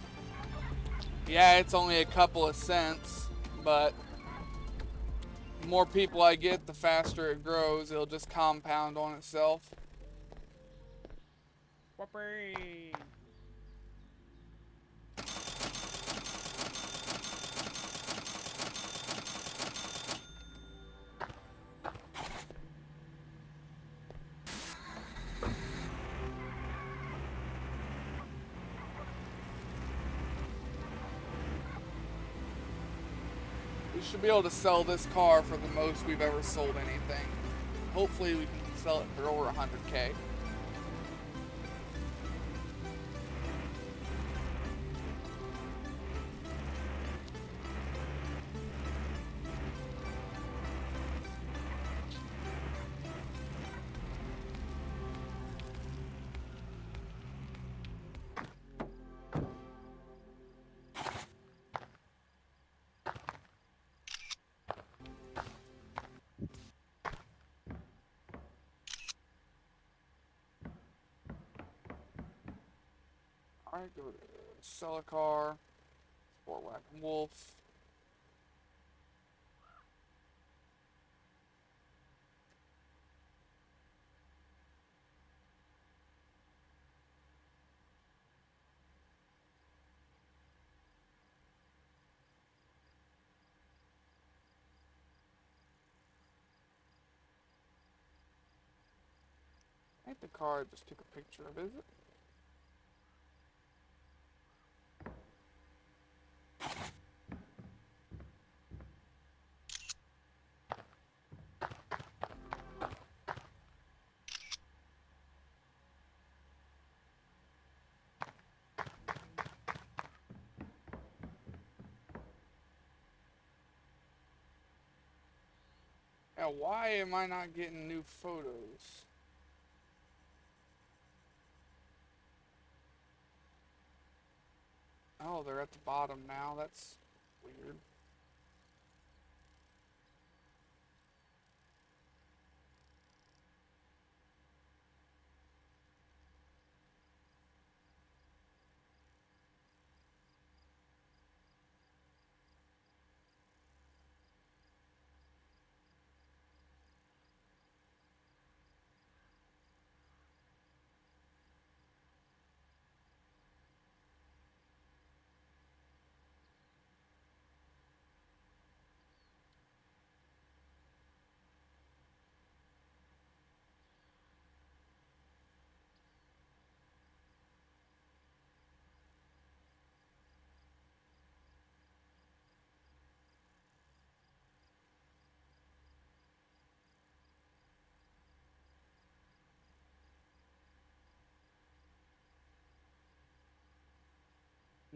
Yeah, it's only a couple of cents, but the more people I get, the faster it grows. It'll just compound on itself. Whoopee. We should be able to sell this car for the most we've ever sold anything. Hopefully we can sell it for over 100K. Alright, go to sell a car. Sport Wagon Wolf. I think the car I just took a picture of, is it? Now, why am I not getting new photos? Oh, they're at the bottom now. That's weird.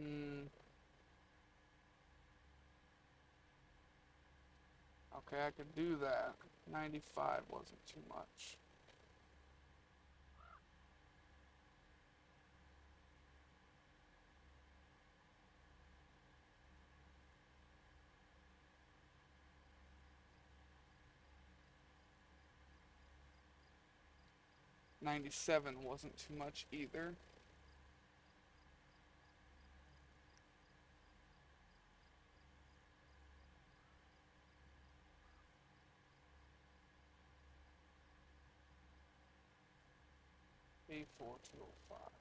Hmm. Okay, I could do that. 95 wasn't too much. $97 wasn't too much either. ep4205.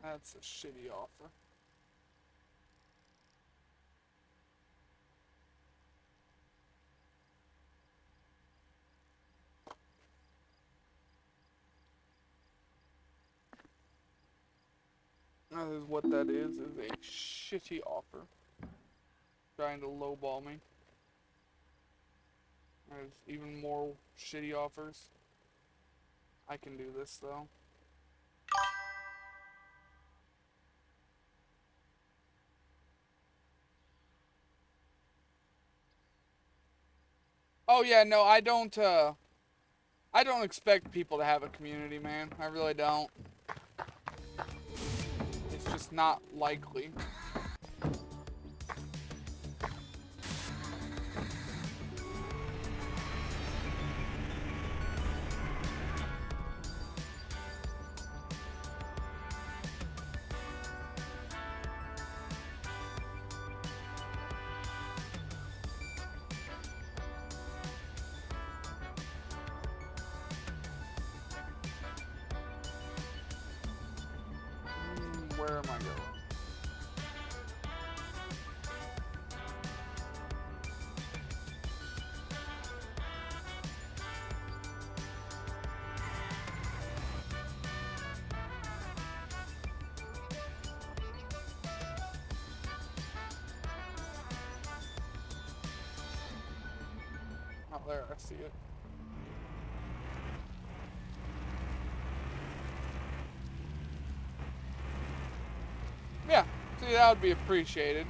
That's a shitty offer. That is what that is a shitty offer. Trying to lowball me. There's even more shitty offers. I can do this though. Oh yeah, no, I don't expect people to have a community, man. I really don't. It's just not likely. Where am I going? Oh, there, I see it. Yeah, see, that would be appreciated.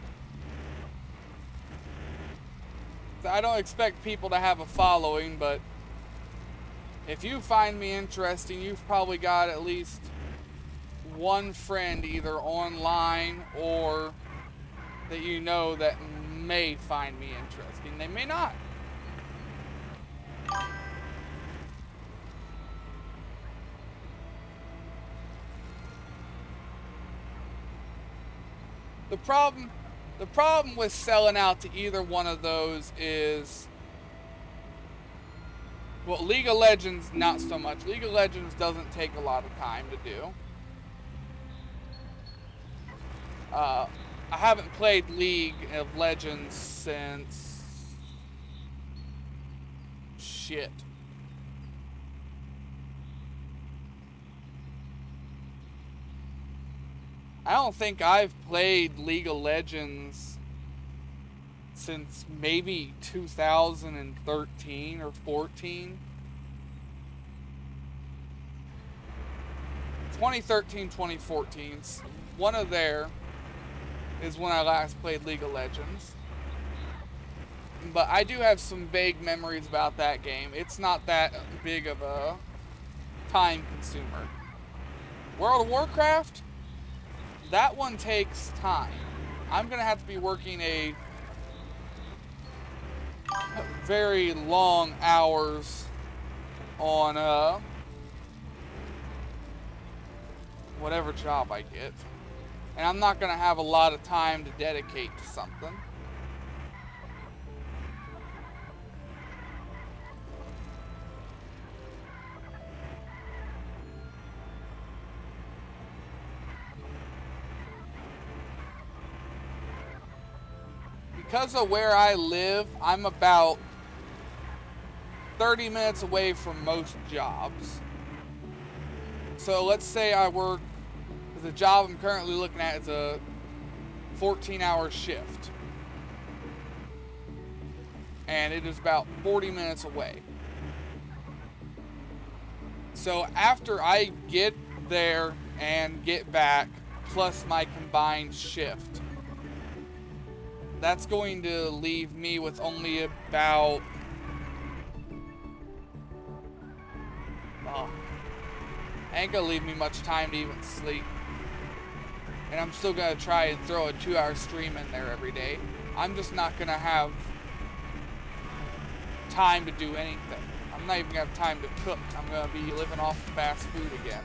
I don't expect people to have a following, but if you find me interesting, you've probably got at least one friend either online or that you know that may find me interesting. They may not. The problem with selling out to either one of those is, well, League of Legends, not so much. League of Legends doesn't take a lot of time to do. I haven't played League of Legends since... shit. I don't think I've played League of Legends since maybe 2013 or 14. 2013, 2014. One of there is when I last played League of Legends. But I do have some vague memories about that game. It's not that big of a time consumer. World of Warcraft? That one takes time. I'm going to have to be working a very long hours on whatever job I get. And I'm not going to have a lot of time to dedicate to something. Because of where I live, I'm about 30 minutes away from most jobs. So let's say I work, the job I'm currently looking at is a 14-hour shift. And it is about 40 minutes away. So after I get there and get back, plus my combined shift, that's going to leave me with only about... ain't gonna leave me much time to even sleep. And I'm still gonna try and throw a 2-hour stream in there every day. I'm just not gonna have time to do anything. I'm not even gonna have time to cook. I'm gonna be living off fast food again.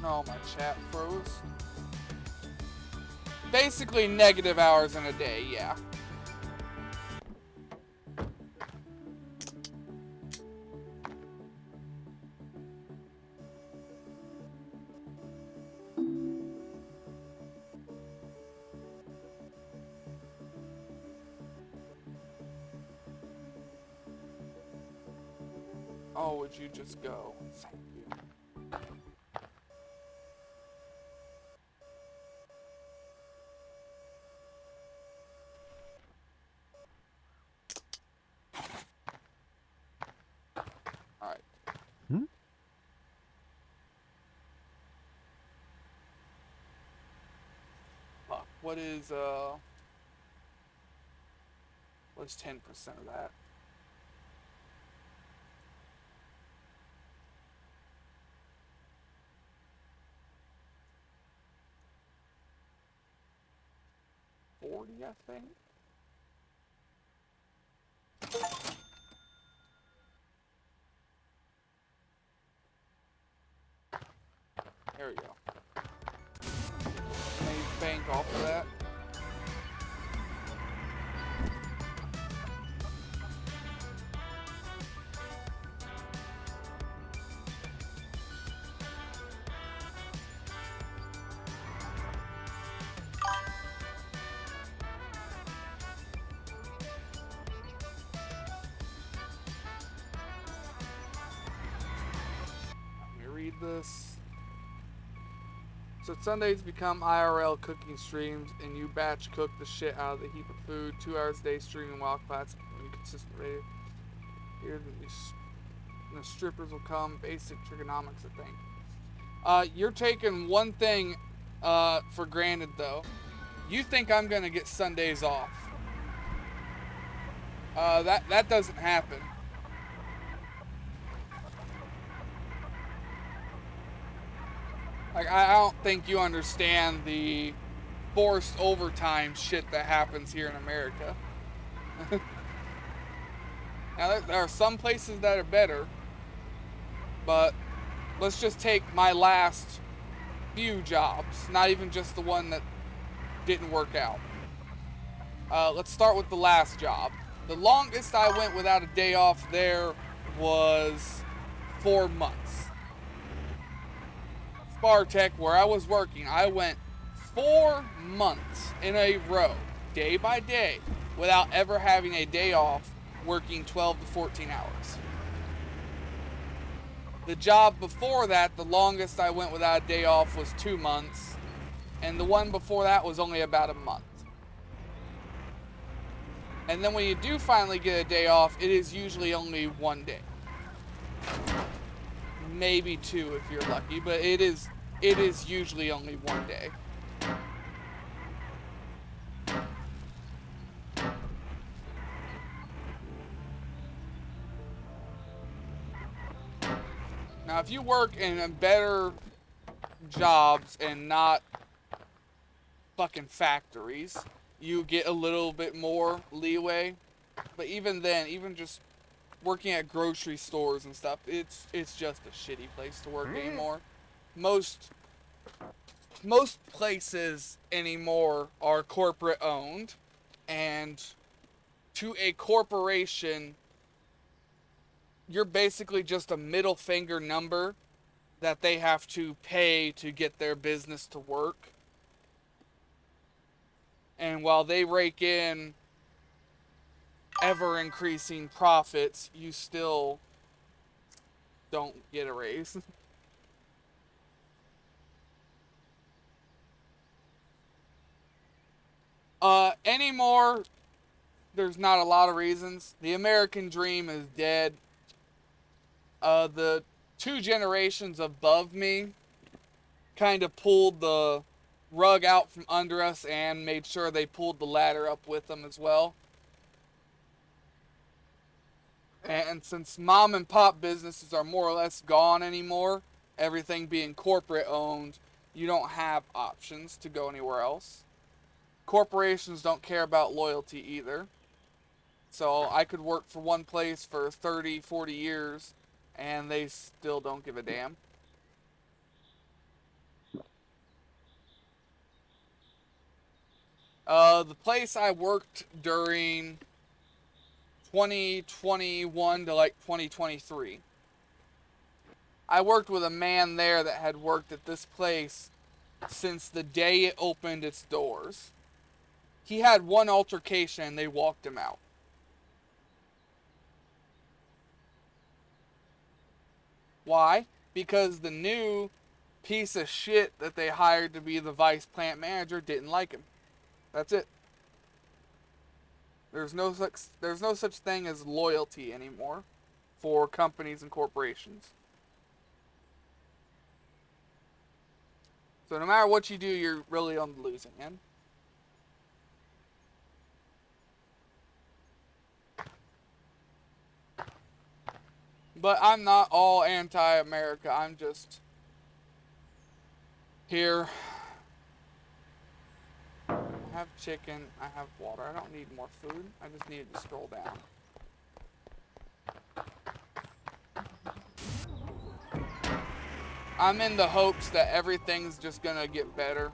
No, my chat froze. Basically negative hours in a day, yeah. Oh, would you just go? Thank you. Alright. Fuck, what is 10% of that? I think. There we go. Maybe bank off of that. This. So Sundays become IRL cooking streams, and you batch cook the shit out of the heap of food. 2 hours a day streaming while class and consistent radio. Here the strippers will come. Basic trigonomics, I think. You're taking one thing for granted, though. You think I'm gonna get Sundays off? That doesn't happen. Like, I don't think you understand the forced overtime shit that happens here in America. Now, there are some places that are better, but let's just take my last few jobs, not even just the one that didn't work out. Let's start with the last job. The longest I went without a day off there was 4 months. Spartech, where I was working, I went 4 months in a row, day by day, without ever having a day off, working 12 to 14 hours. The job before that, the longest I went without a day off was 2 months, and the one before that was only about a month. And then when you do finally get a day off, it is usually only 1 day. Maybe 2 if you're lucky, but it is usually only 1 day. Now, if you work in better jobs and not fucking factories, you get a little bit more leeway. But even then, even just working at grocery stores and stuff, it's just a shitty place to work anymore. Most places anymore are corporate owned, and to a corporation, you're basically just a middle finger number that they have to pay to get their business to work. And while they rake in ever increasing profits, you still don't get a raise. Anymore, there's not a lot of reasons. The American dream is dead. The 2 generations above me kind of pulled the rug out from under us and made sure they pulled the ladder up with them as well. And since mom and pop businesses are more or less gone anymore, everything being corporate owned, you don't have options to go anywhere else. Corporations don't care about loyalty either. So I could work for one place for 30, 40 years and they still don't give a damn. The place I worked during 2021 to like 2023. I worked with a man there that had worked at this place since the day it opened its doors. He had one altercation and they walked him out. Why? Because the new piece of shit that they hired to be the vice plant manager didn't like him. That's it. There's no such thing as loyalty anymore for companies and corporations. So no matter what you do, you're really on the losing end. But I'm not all anti-America. I'm just here. I have chicken. I have water. I don't need more food. I just needed to scroll down. I'm in the hopes that everything's just gonna get better.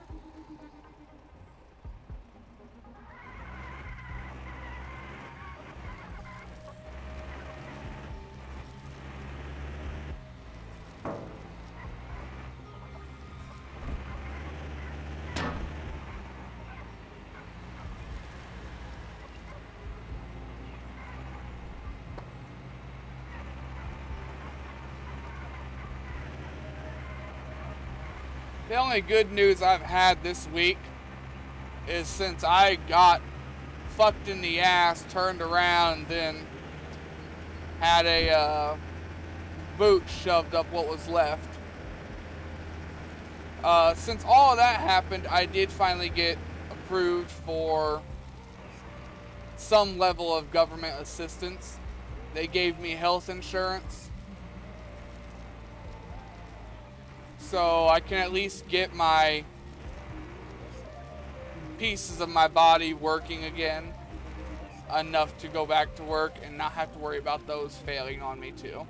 The only good news I've had this week is since I got fucked in the ass, turned around, then had a boot shoved up what was left. Since all of that happened, I did finally get approved for some level of government assistance. They gave me health insurance, so I can at least get my pieces of my body working again enough to go back to work and not have to worry about those failing on me too.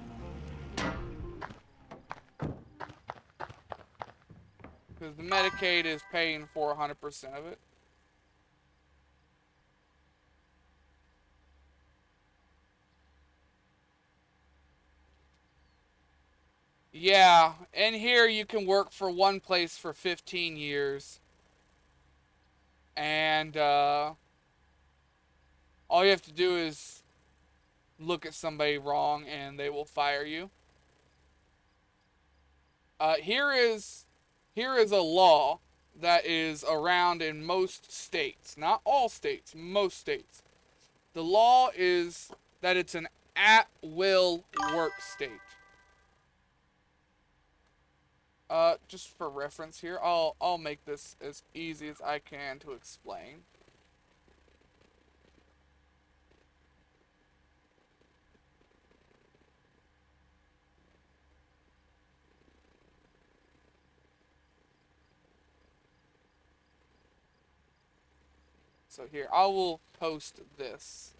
Because the Medicaid is paying for 100% of it. Yeah, and here you can work for one place for 15 years. And all you have to do is look at somebody wrong and they will fire you. Here is a law that is around in most states. Not all states, most states. The law is that it's an at-will work state. Just for reference here, I'll make this as easy as I can to explain. So here, I will post this.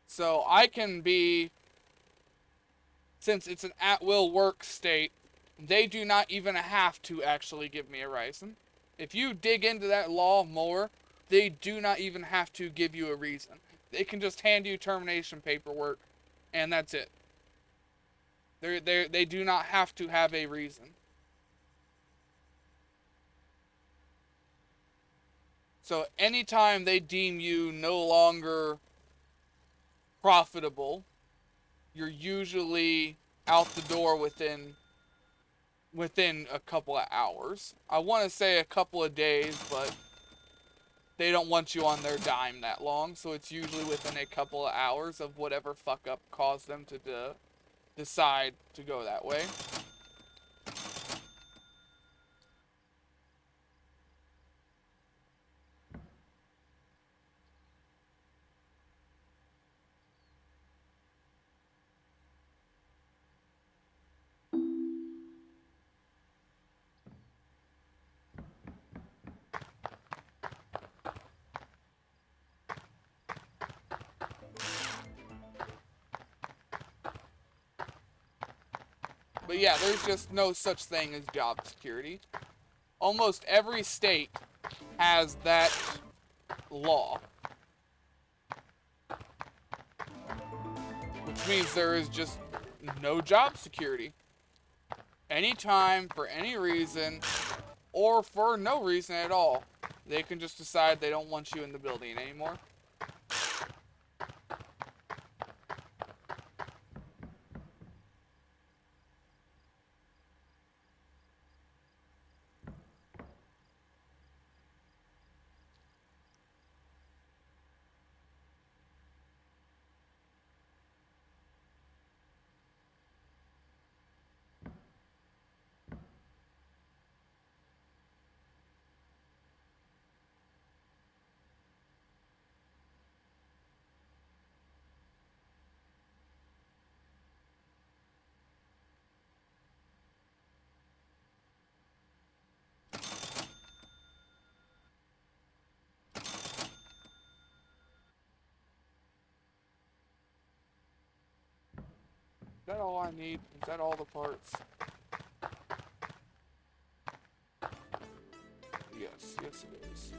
So I can be, since it's an at-will work state, they do not even have to actually give me a reason. If you dig into that law more, they do not even have to give you a reason. They can just hand you termination paperwork, and that's it. They do not have to have a reason. So anytime they deem you no longer profitable, you're usually out the door within a couple of hours. I want to say a couple of days, but they don't want you on their dime that long, so it's usually within a couple of hours of whatever fuck up caused them to decide to go that way. But yeah, there's just no such thing as job security. Almost every state has that law, which means there is just no job security. Anytime, for any reason, or for no reason at all, they can just decide they don't want you in the building anymore. Is that all I need? Is that all the parts? Yes, yes it is.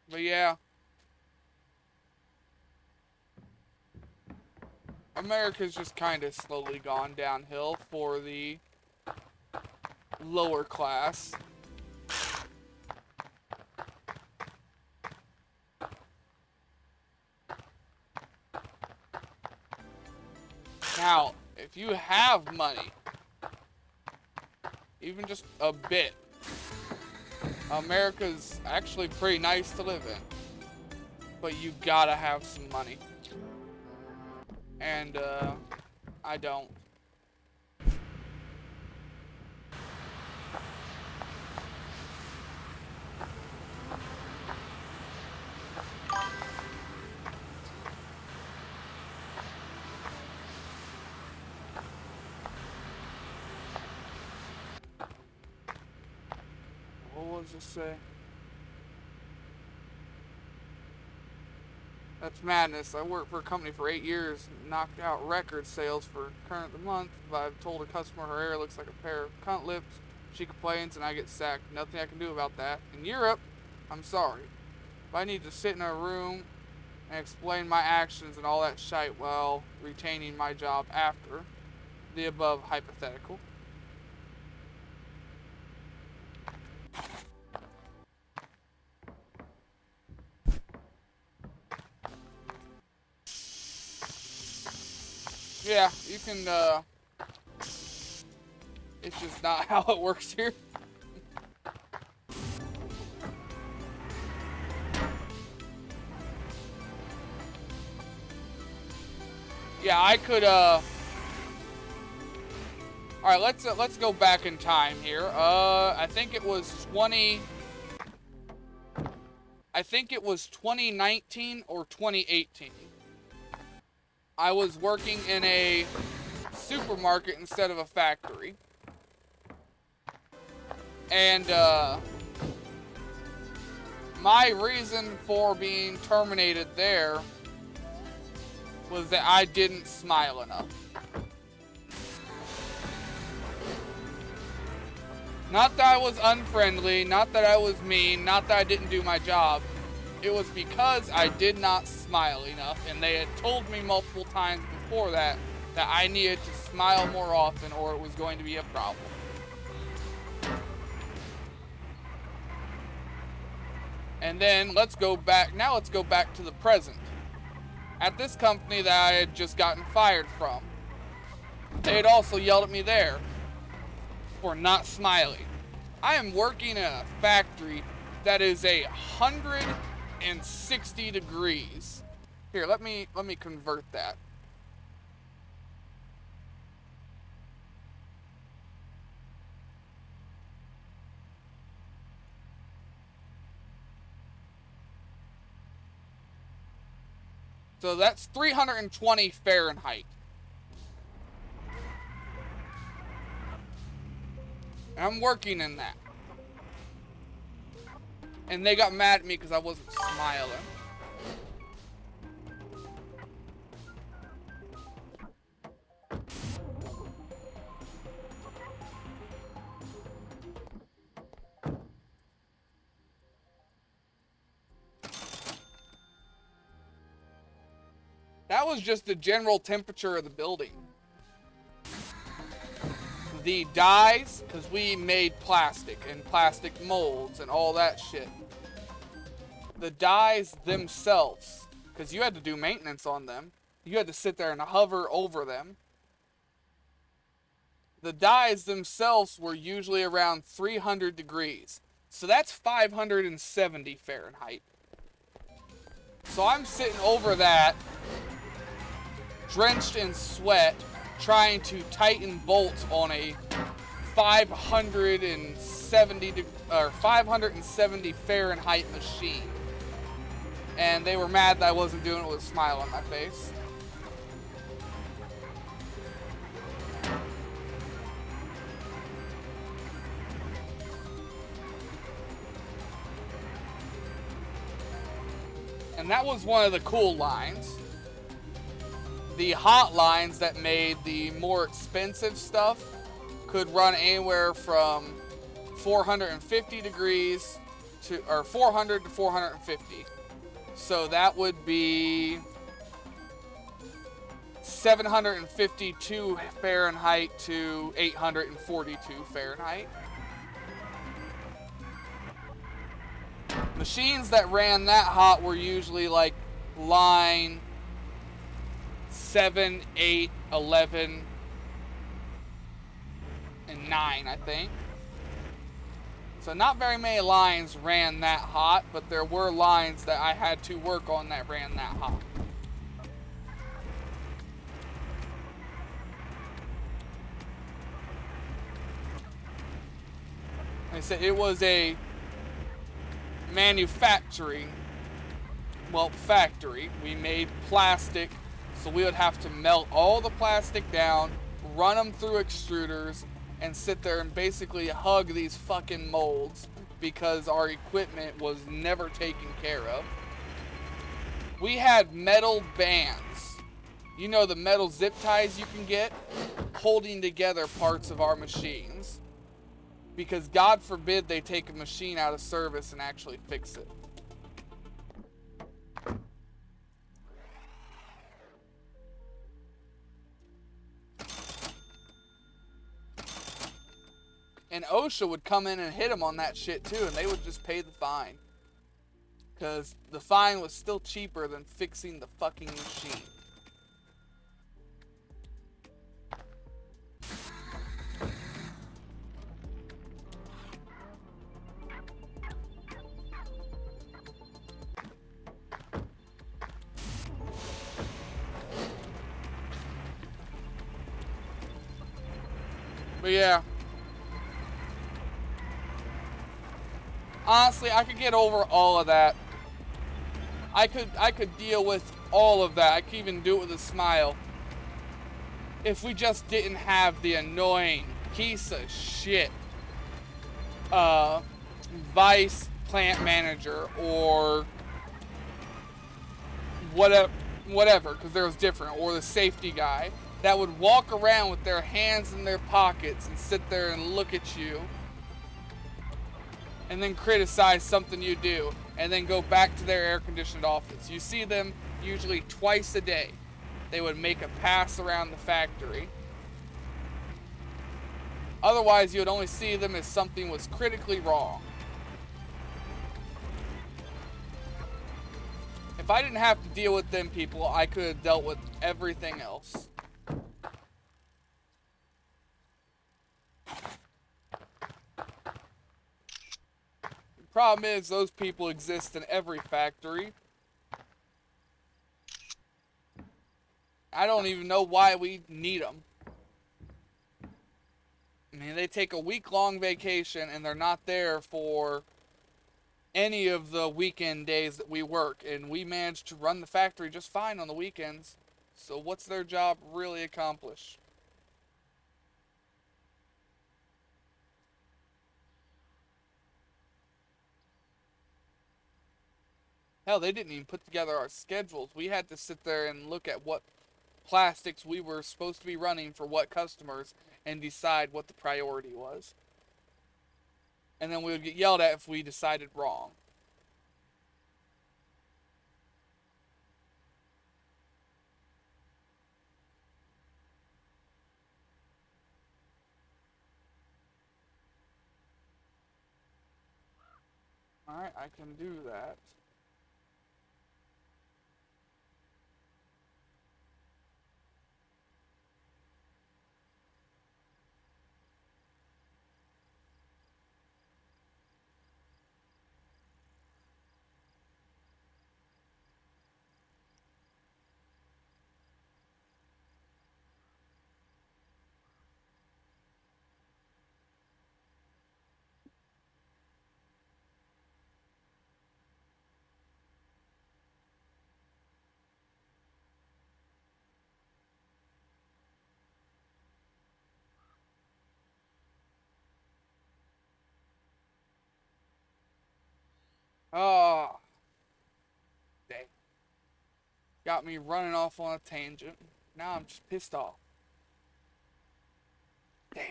But yeah, America's just kind of slowly gone downhill for the lower class. Now, if you have money, even just a bit, America's actually pretty nice to live in. But you gotta have some money. And, I don't. What was this say? That's madness. I worked for a company for 8 years, knocked out record sales for current of the month, but I've told a customer her hair looks like a pair of cunt lips. She complains and I get sacked. Nothing I can do about that. In Europe, I'm sorry. If I need to sit in a room and explain my actions and all that shite while retaining my job after the above hypothetical. Yeah, you can, it's just not how it works here. Yeah, I could, alright, let's go back in time here. I think it was 2019 or 2018. I was working in a supermarket instead of a factory. And, my reason for being terminated there was that I didn't smile enough. Not that I was unfriendly, not that I was mean, not that I didn't do my job. It was because I did not smile enough, and they had told me multiple times before that I needed to smile more often or it was going to be a problem. And then let's go back to the present. At this company that I had just gotten fired from, they had also yelled at me there for not smiling. I am working in a factory that is 160 degrees. Here, let me convert that. So that's 320 Fahrenheit. And I'm working in that. And they got mad at me because I wasn't smiling. That was just the general temperature of the building. The dyes, because we made plastic and plastic molds and all that shit. The dyes themselves, because you had to do maintenance on them. You had to sit there and hover over them. The dyes themselves were usually around 300 degrees. So that's 570 Fahrenheit. So I'm sitting over that, drenched in sweat, trying to tighten bolts on a 570 Fahrenheit machine. And they were mad that I wasn't doing it with a smile on my face. And that was one of the cool lines. The hot lines that made the more expensive stuff could run anywhere from 450 degrees to, or 400 to 450. So that would be 752 Fahrenheit to 842 Fahrenheit. Machines that ran that hot were usually like line 7, 8, 11, and 9, I think. So not very many lines ran that hot, but there were lines that I had to work on that ran that hot. Like I said, it was a manufacturing, factory. We made plastic, so we would have to melt all the plastic down, run them through extruders, and sit there and basically hug these fucking molds because our equipment was never taken care of. We had metal bands. You know, the metal zip ties you can get, holding together parts of our machines. Because God forbid they take a machine out of service and actually fix it. And OSHA would come in and hit them on that shit too, and they would just pay the fine. Because the fine was still cheaper than fixing the fucking machine. But yeah. Honestly, I could get over all of that. I could deal with all of that. I could even do it with a smile. If we just didn't have the annoying piece of shit vice plant manager or whatever, because there was different, or the safety guy that would walk around with their hands in their pockets and sit there and look at you and then criticize something you do and then go back to their air-conditioned office. You see them usually twice a day. They would make a pass around the factory. Otherwise, you would only see them as something was critically wrong. If I didn't have to deal with them people, I could have dealt with everything else. The problem is, those people exist in every factory. I don't even know why we need them. I mean, they take a week-long vacation and they're not there for any of the weekend days that we work, and we manage to run the factory just fine on the weekends. So what's their job really accomplish? Hell, they didn't even put together our schedules. We had to sit there and look at what plastics we were supposed to be running for what customers and decide what the priority was. And then we would get yelled at if we decided wrong. Alright, I can do that. Oh, dang. Got me running off on a tangent. Now I'm just pissed off. Damn.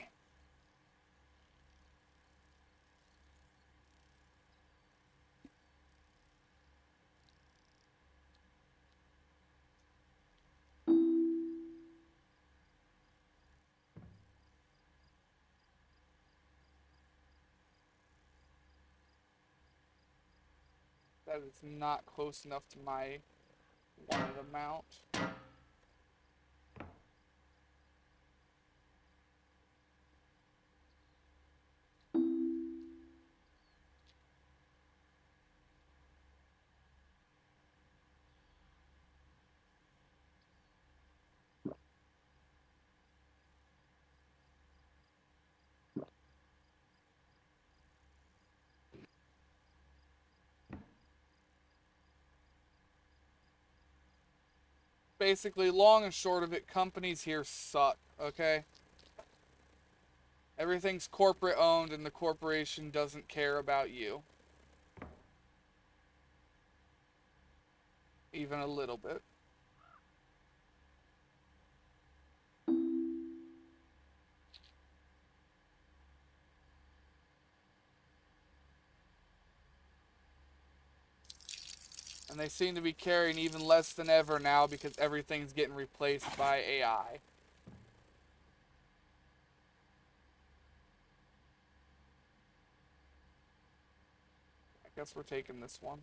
That is not close enough to my wanted amount. Basically, long and short of it, companies here suck, okay? Everything's corporate owned and the corporation doesn't care about you. Even a little bit. And they seem to be caring even less than ever now because everything's getting replaced by AI. I guess we're taking this one.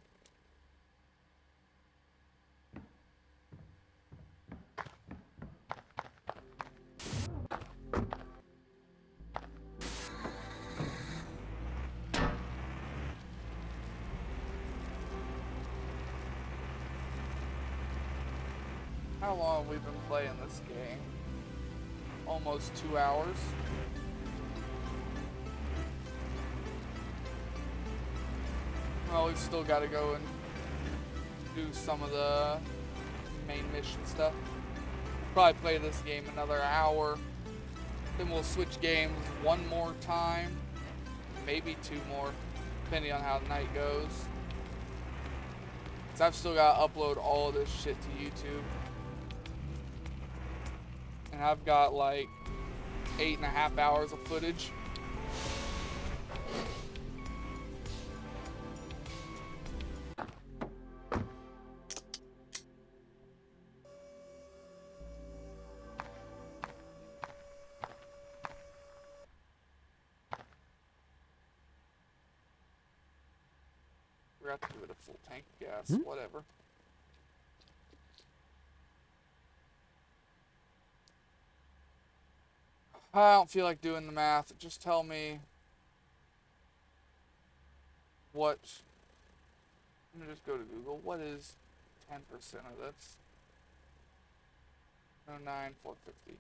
How long have we been playing this game? Almost 2 hours. Well, we've still got to go and do some of the main mission stuff. Probably play this game another hour. Then we'll switch games one more time. Maybe 2 more, depending on how the night goes. Because I've still got to upload all of this shit to YouTube. And I've got like 8.5 hours of footage. Forgot to give it a full tank of gas, whatever. I don't feel like doing the math. Just tell me what. I'm gonna just go to Google. What is 10% of this? 9,450.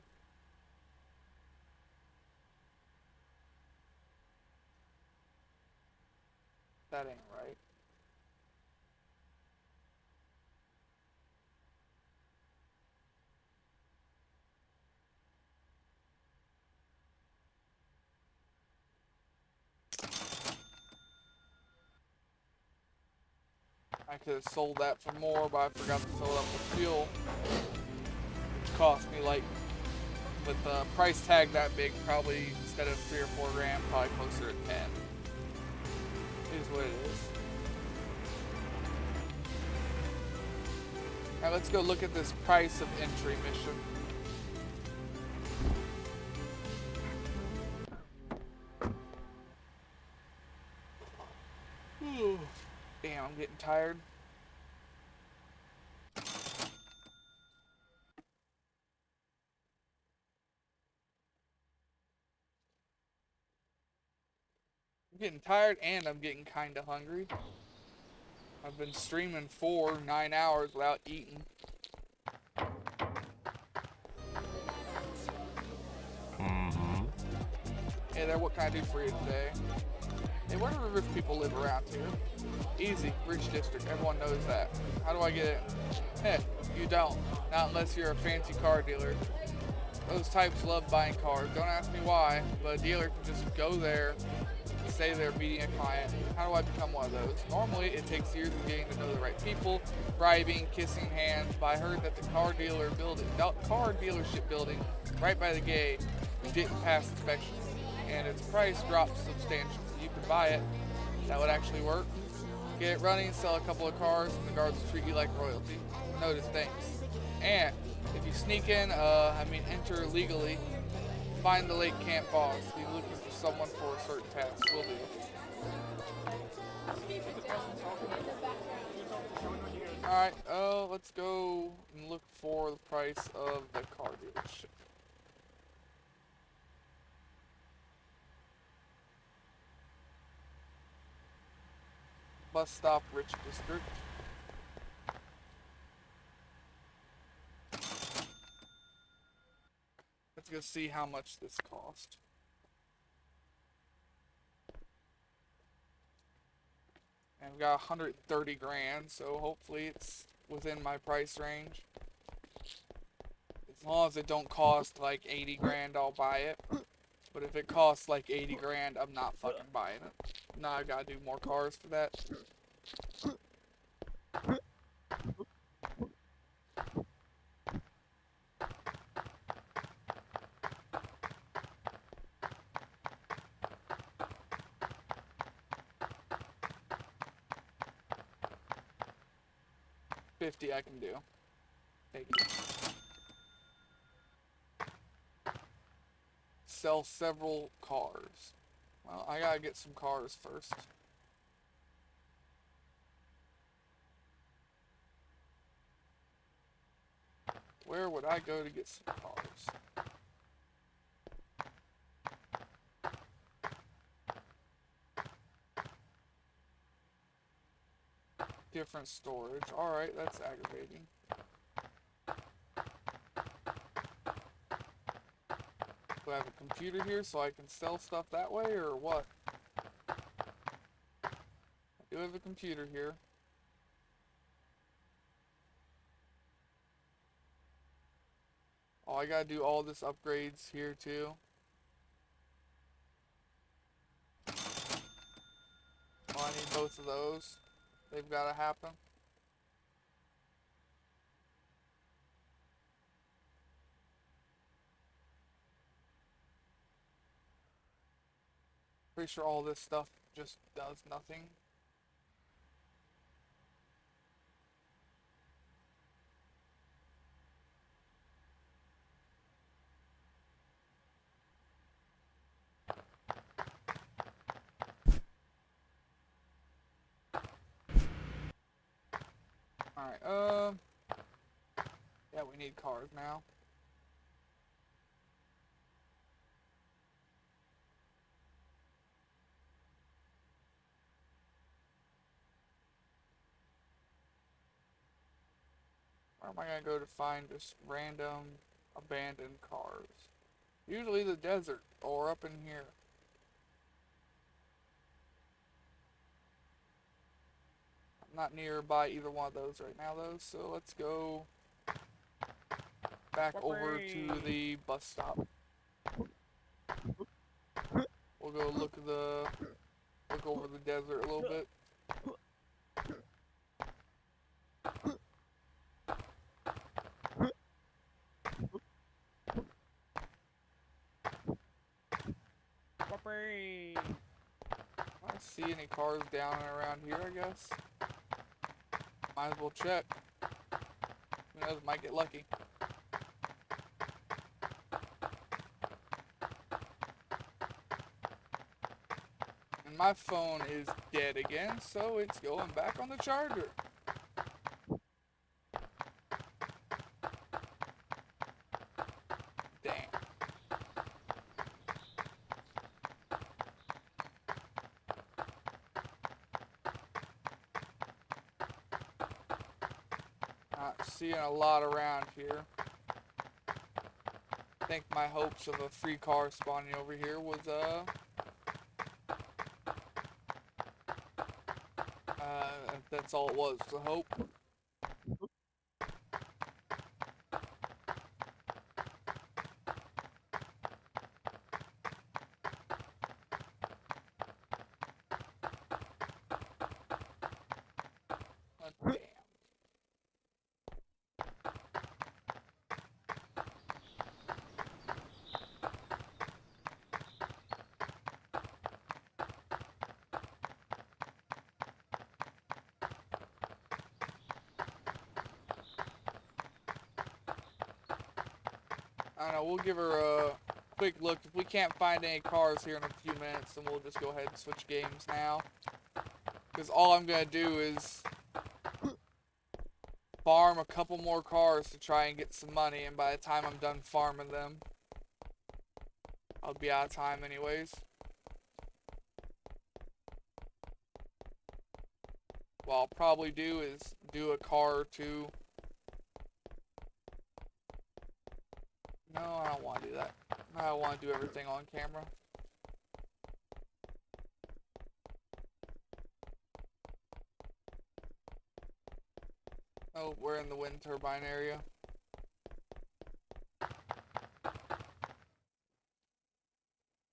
That ain't right. I could have sold that for more, but I forgot to fill it up with fuel. Which cost me like, with the price tag that big, probably instead of 3 or 4 grand, probably closer to 10. It is what it is. Alright, let's go look at this price of entry mission. Damn, I'm getting tired. I'm getting tired and I'm getting kinda hungry. I've been streaming for 9 hours without eating. Hey there, what can I do for you today? Hey, where do the rich people live around here? Easy, rich district, everyone knows that. How do I get in? Heh, you don't. Not unless you're a fancy car dealer. Those types love buying cars. Don't ask me why, but a dealer can just go there and say they're meeting a client. How do I become one of those? Normally, it takes years of getting to know the right people, bribing, kissing hands, but I heard that the car dealership building right by the gate didn't pass inspection, and its price dropped substantially. So you could buy it. That would actually work. Get it running, sell a couple of cars, and the guards will treat you like royalty. Notice, thanks. And if you sneak in, enter legally, find the lake camp boss. He's looking for someone for a certain task. Will do. Alright, let's go and look for the price of the car dealership. Bus stop, Rich District. Let's go see how much this cost. And we got 130 grand, so hopefully it's within my price range. As long as it don't cost like 80 grand, I'll buy it. But if it costs like 80 grand, I'm not fucking buying it. Now I gotta do more cars for that. $50 I can do. Take it. Sell several cars. Well, I gotta get some cars first. Where would I go to get some cars? Different storage. Alright, that's aggravating. Do I have a computer here so I can sell stuff that way, or what? I do have a computer here. Oh, I gotta do all this upgrades here too. Oh, I need both of those. They've gotta happen. Pretty sure all this stuff just does nothing. Alright, yeah, we need cars now. Where am I gonna go to find just random abandoned cars? Usually the desert or up in here. I'm not nearby either one of those right now though, so let's go back over to the bus stop. We'll go look over the desert a little bit. I don't see any cars down and around here, I guess. Might as well check. Who knows, might get lucky. And my phone is dead again, so it's going back on the charger. Damn. Not seeing a lot around here. I think my hopes of a free car spawning over here was that's all it was, a hope. Damn. I don't know, we'll give her a quick look. If we can't find any cars here in a few minutes, then we'll just go ahead and switch games now. Because all I'm going to do is farm a couple more cars to try and get some money, and by the time I'm done farming them, I'll be out of time anyways. What I'll probably do is do a car or two. No, I don't want to do that. I want to do everything on camera. Oh, we're in the wind turbine area.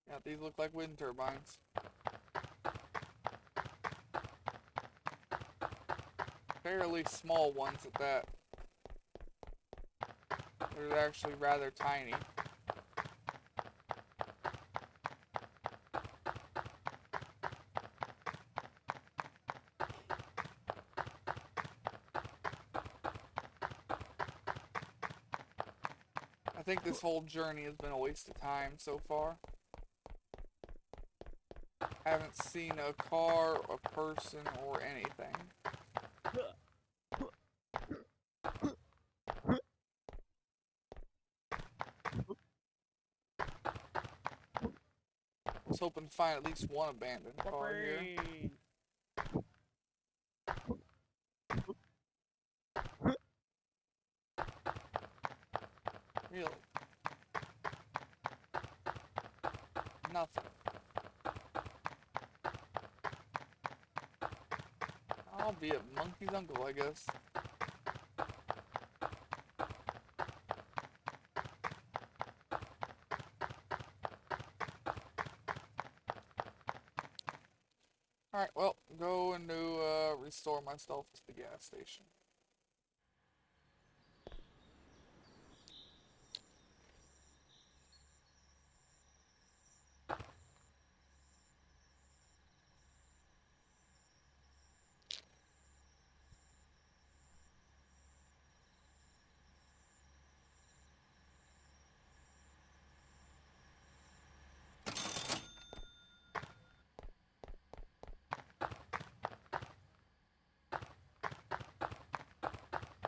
Yeah, these look like wind turbines. Fairly small ones at that. They're actually rather tiny. I think this whole journey has been a waste of time so far. Haven't seen a car, a person, or anything. I was hoping to find at least one abandoned car here. Really? Nothing. I'll be a monkey's uncle, I guess. Alright, well, go and restore myself to the gas station.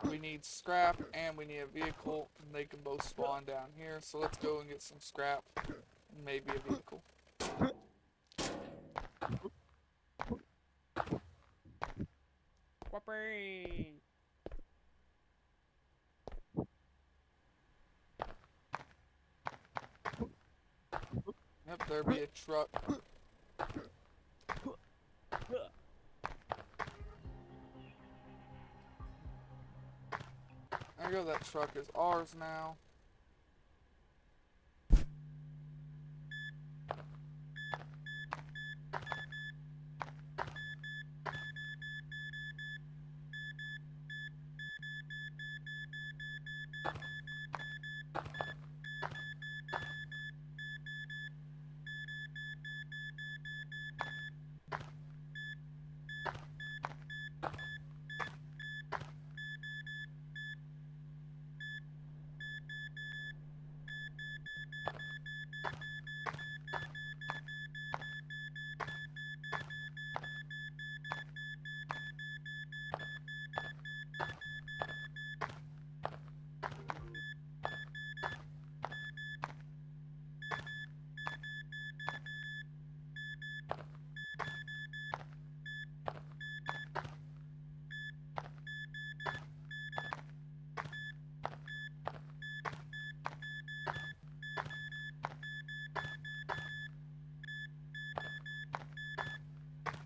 We need scrap and we need a vehicle, and they can both spawn down here. So let's go and get some scrap and maybe a vehicle. Whoopee! Yep, there be a truck. There you go, that truck is ours now.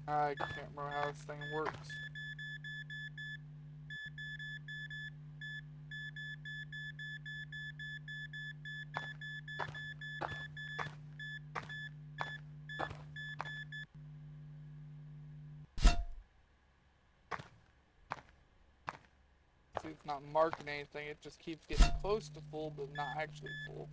I can't remember how this thing works. See, it's not marking anything, it just keeps getting close to full, but not actually full.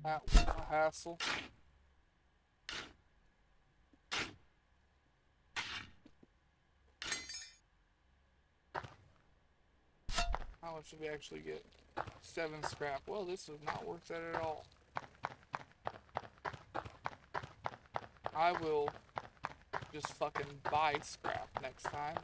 That was a hassle. How much did we actually get? 7 scrap. Well, this was not worth that at all. I will just fucking buy scrap next time.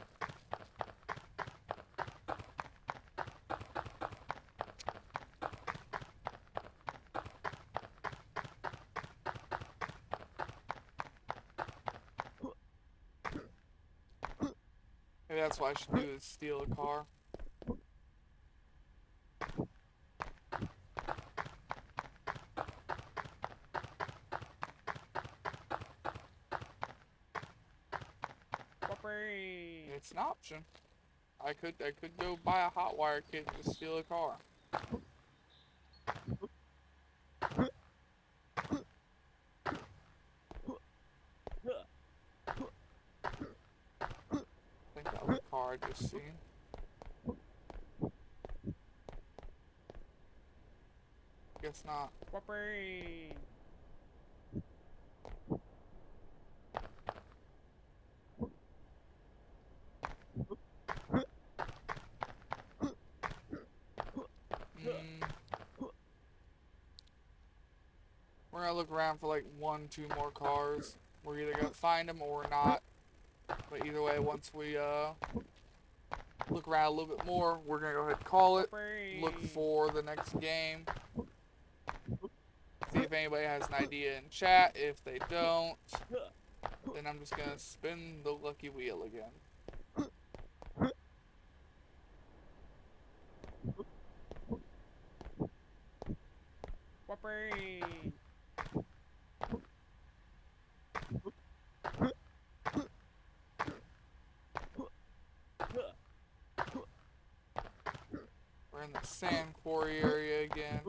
Maybe that's what I should do, is steal a car. It's an option. I could go buy a hot wire kit and just steal a car. I think that was a car I just seen. Guess not. We're gonna look around for like 1-2 more cars. We're either gonna find them or we're not. But either way, once we look around a little bit more, we're gonna go ahead and call it. Look for the next game. See if anybody has an idea in chat. If they don't, then I'm just gonna spin the lucky wheel again. We're in the sand quarry area again.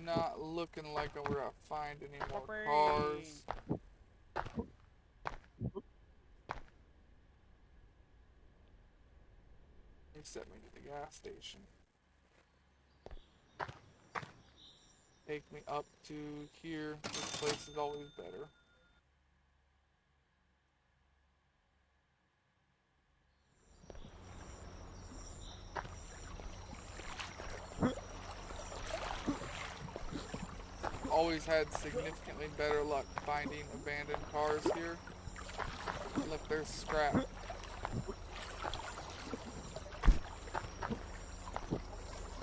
Not looking like we're gonna find any more cars. They sent me to the gas station. Take me up to here. This place is always better. Always had significantly better luck finding abandoned cars here. Look, there's scrap.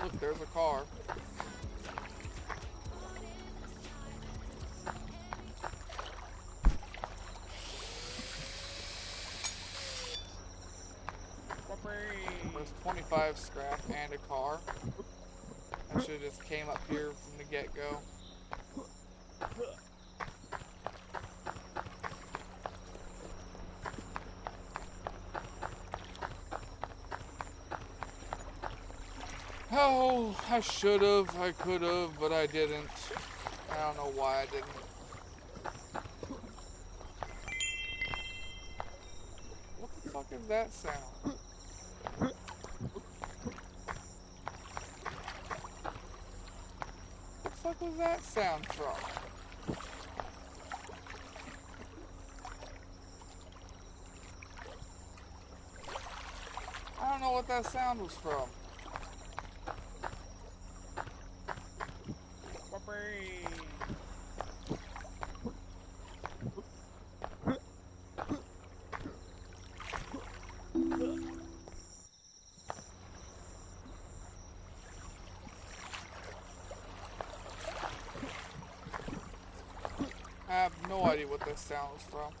Look, there's a car. There's 25 scrap and a car. I should have just came up here from the get-go. Oh, I should have, I could have, but I didn't. I don't know why I didn't. What the fuck is that sound? What the fuck was that sound from? I don't know what that sound was from. I have no idea what that sound was from.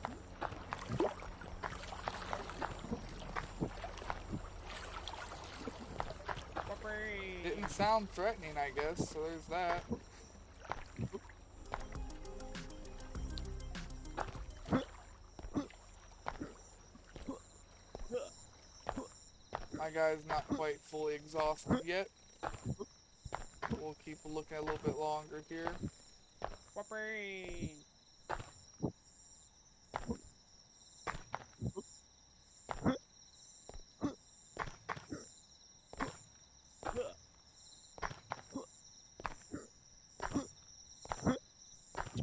Didn't sound threatening, I guess, so there's that. My guy's not quite fully exhausted yet. We'll keep looking a little bit longer here. Whoopee!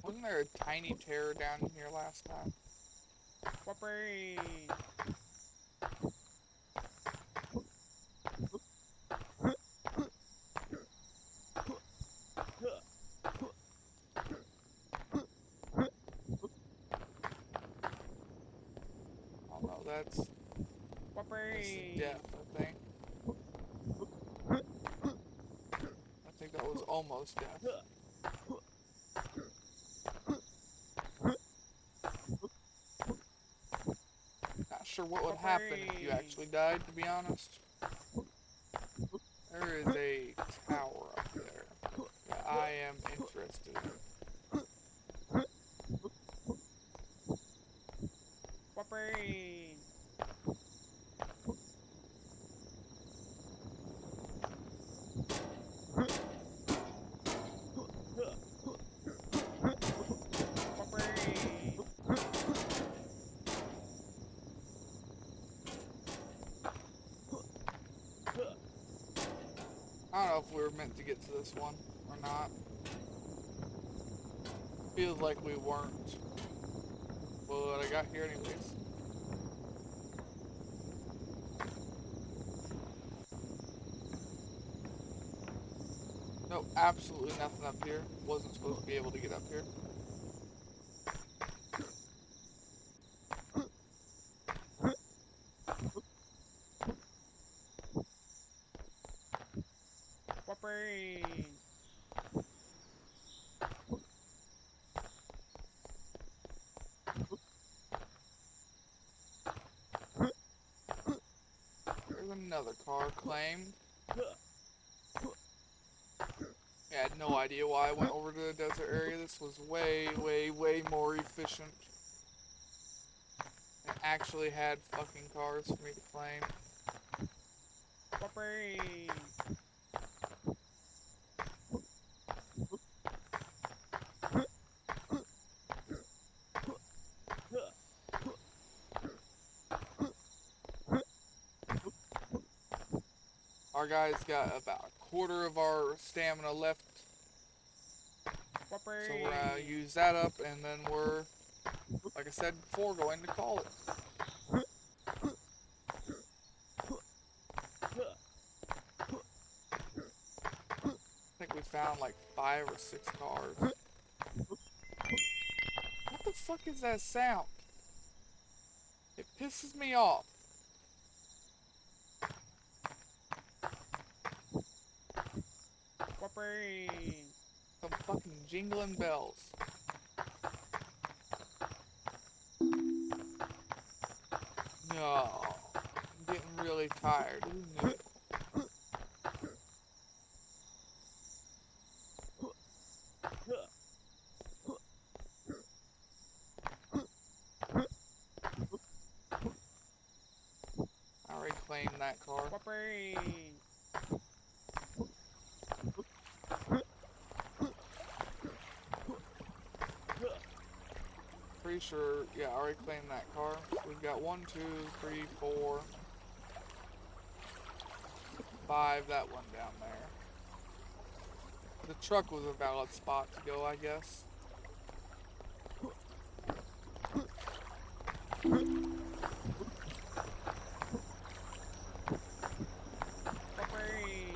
Wasn't there a tiny terror down here last time? Whoopee! Oh no, that's Whoopee! death, I think. I think that was almost death. Not sure what would happen if you actually died, to be honest. There is a tower up there that I am interested in. Whoopee! Whoopee! I don't know if we were meant to get to this one or not. Feels like we weren't. But I got here anyways. Nope, absolutely nothing up here. Wasn't supposed to be able to get up here. Whoopee! There's another car claimed. Yeah, I had no idea why I went over to the desert area. This was way, way, way more efficient. And actually had fucking cars for me to claim. Whoopee! Our guys got about a quarter of our stamina left. So we're gonna use that up, and then we're, like I said before, going to call it. I think we found like 5 or 6 cars. What the fuck is that sound? It pisses me off. Whoopee! Some fucking jingling bells. No. I'm getting really tired. Who knew? I already claimed that car. Whoopee! Pretty sure, yeah, I already claimed that car. We've got 1, 2, 3, 4, 5, that one down there. The truck was a valid spot to go, I guess. Whoopee!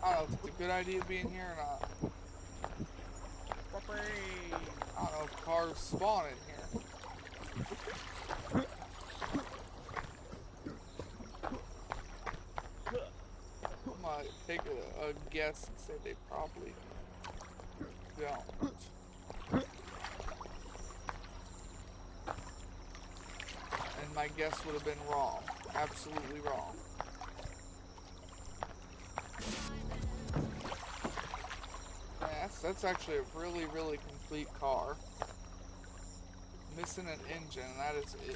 I don't know if it's a good idea being here or not. Whoopee! I don't know if cars spawn in here. I'm gonna take a guess and say they probably don't. And my guess would have been wrong. Absolutely wrong. Yeah, That's actually a really, really complete car. Missing an engine, and that is it.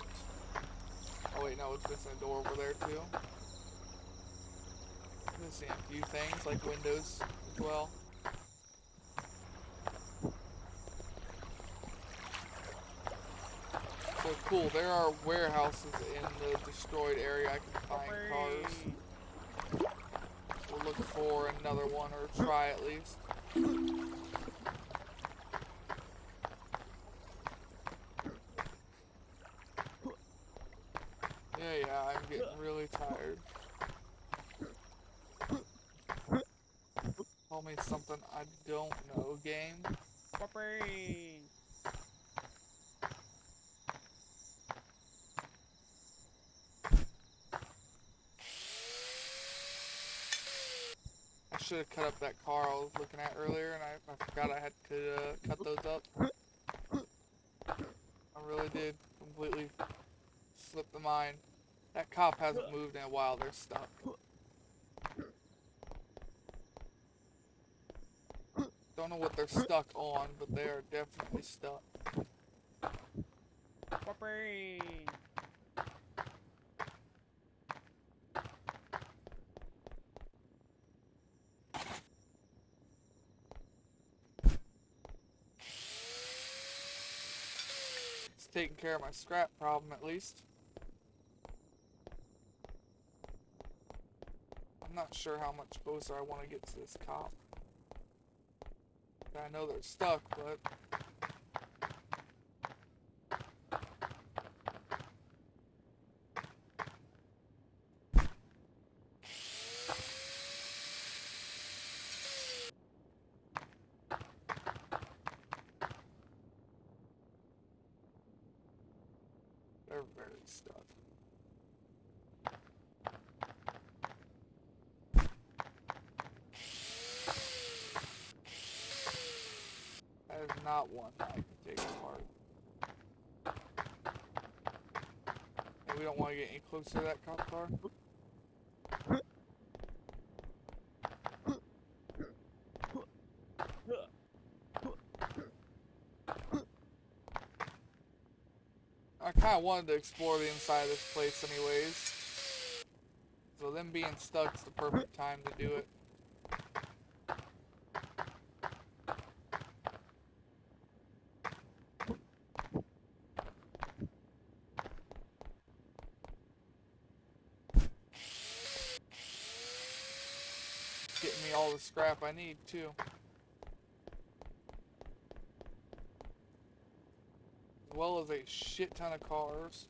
Oh wait, no, it's missing a door over there too. Missing a few things like windows as well. So cool, there are warehouses in the destroyed area I can find Whoopee. cars. We'll look for another one, or try at least. Yeah, I'm getting really tired. Tell me something I don't know, game. Whoopee. I should have cut up that car I was looking at earlier, and I forgot I had to cut those up. I really did completely slip the mind. That cop hasn't moved in a while, they're stuck. Don't know what they're stuck on, but they are definitely stuck. Whoopee. It's taking care of my scrap problem at least. I'm not sure how much closer I want to get to this cop. I know they're stuck, but they're very stuck. That is not one that I can take apart. And we don't want to get any closer to that cop car. I kind of wanted to explore the inside of this place anyways. So them being stuck is the perfect time to do it. Getting me all the scrap I need too. As well as a shit ton of cars.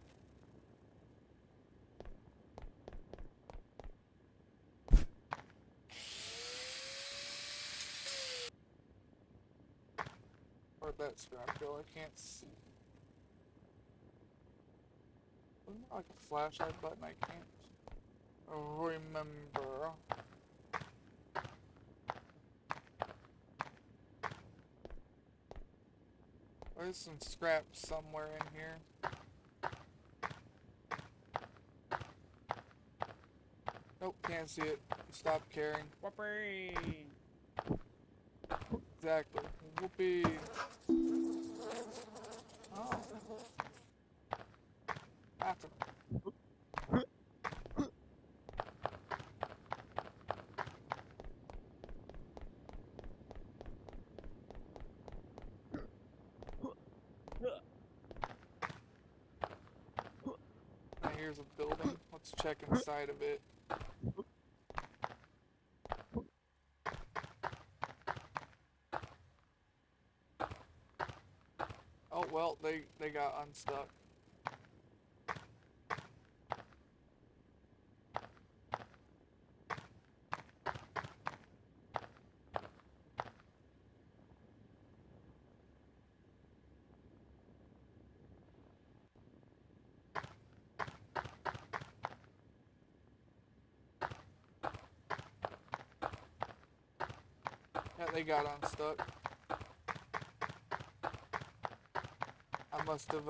Where'd that scrap go? I can't see. Wasn't there like a flashlight button? I can't remember. There's some scrap somewhere in here. Nope, can't see it. Stop caring. Whoopee. Exactly. Whoopee. Oh. Bathroom. Now here's a building. Let's check inside of it. Oh well, they got unstuck. Yeah, they got unstuck. I must have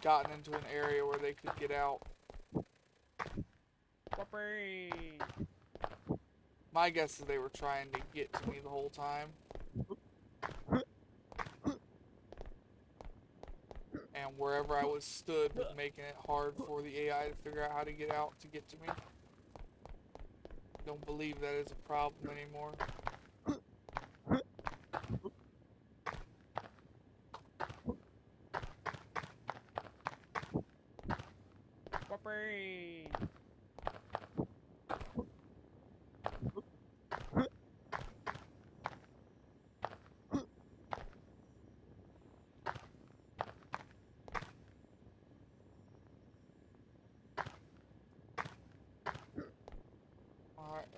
gotten into an area where they could get out. Whoopee. My guess is they were trying to get to me the whole time. And wherever I was stood was making it hard for the AI to figure out how to get out to get to me. Don't believe that is a problem anymore. Whoopee. Alright,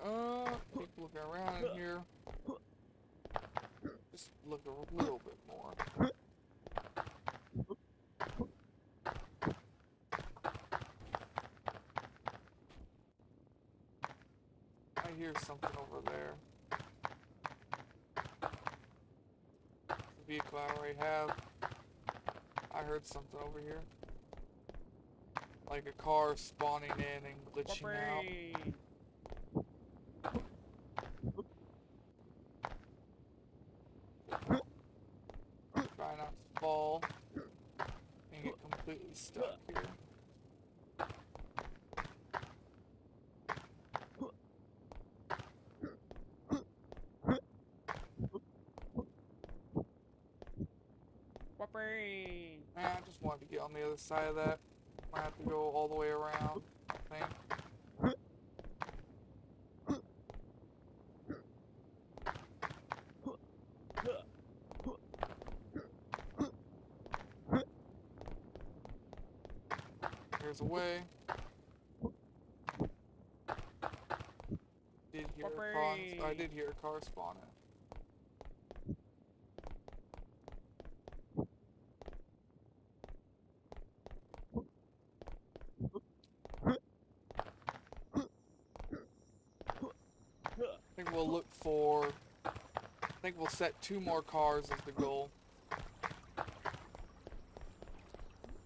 keep looking around in here. Just look a little bit more. I hear something over there. The vehicle I already have. I heard something over here. Like a car spawning in and glitching out. Whoopee. Try not to fall and get completely stuck here. Whoopee. I just wanted to get on the other side of that. Might have to go all the way around, I think. Here's a way. I did hear a car spawning. I think we'll set 2 more cars as the goal.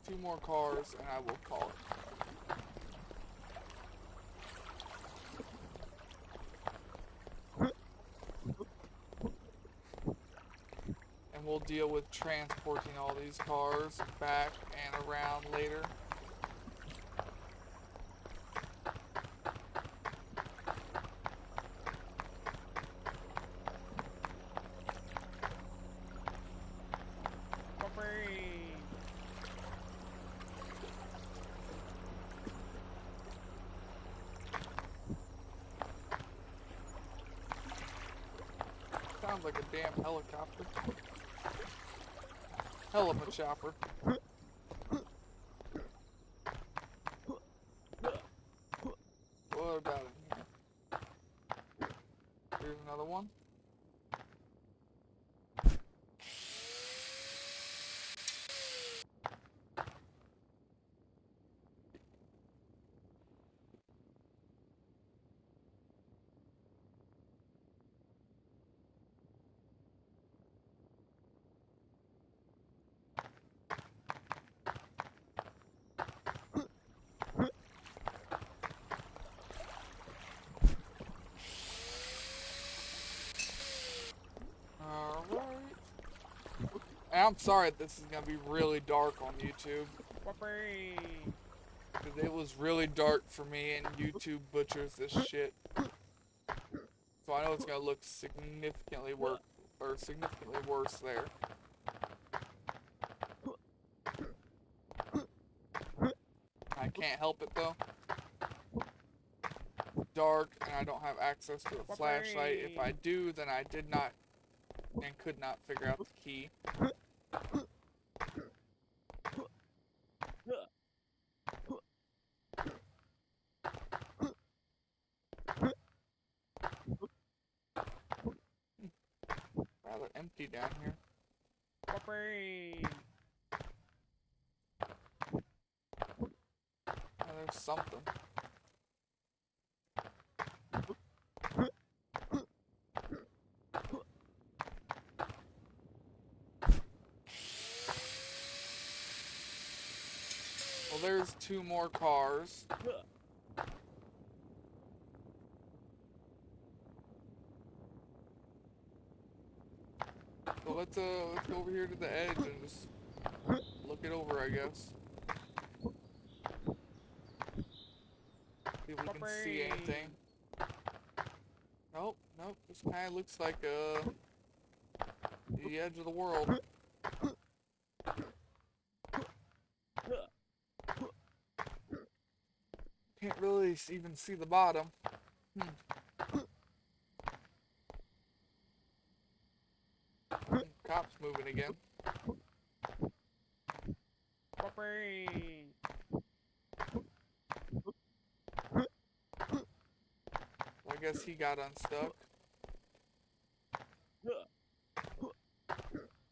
2 more cars and I will call it. And we'll deal with transporting all these cars back and around later. Sounds like a damn helicopter. Hell of a chopper. What about in here? Here's another one. Alright. And I'm sorry this is gonna be really dark on YouTube. Whoopee. Because it was really dark for me and YouTube butchers this shit. So I know it's gonna look significantly worse there. I can't help it though. It's dark and I don't have access to a flashlight. If I do, then I did not and could not figure out the key. Rather empty down here. Whoopee. Oh, there's something. Well, there's 2 more cars. So let's go over here to the edge and just look it over, I guess. See if we can see anything. Nope, nope. This kind of looks like the edge of the world. Can't really even see the bottom. Cop's moving again. I guess he got unstuck. I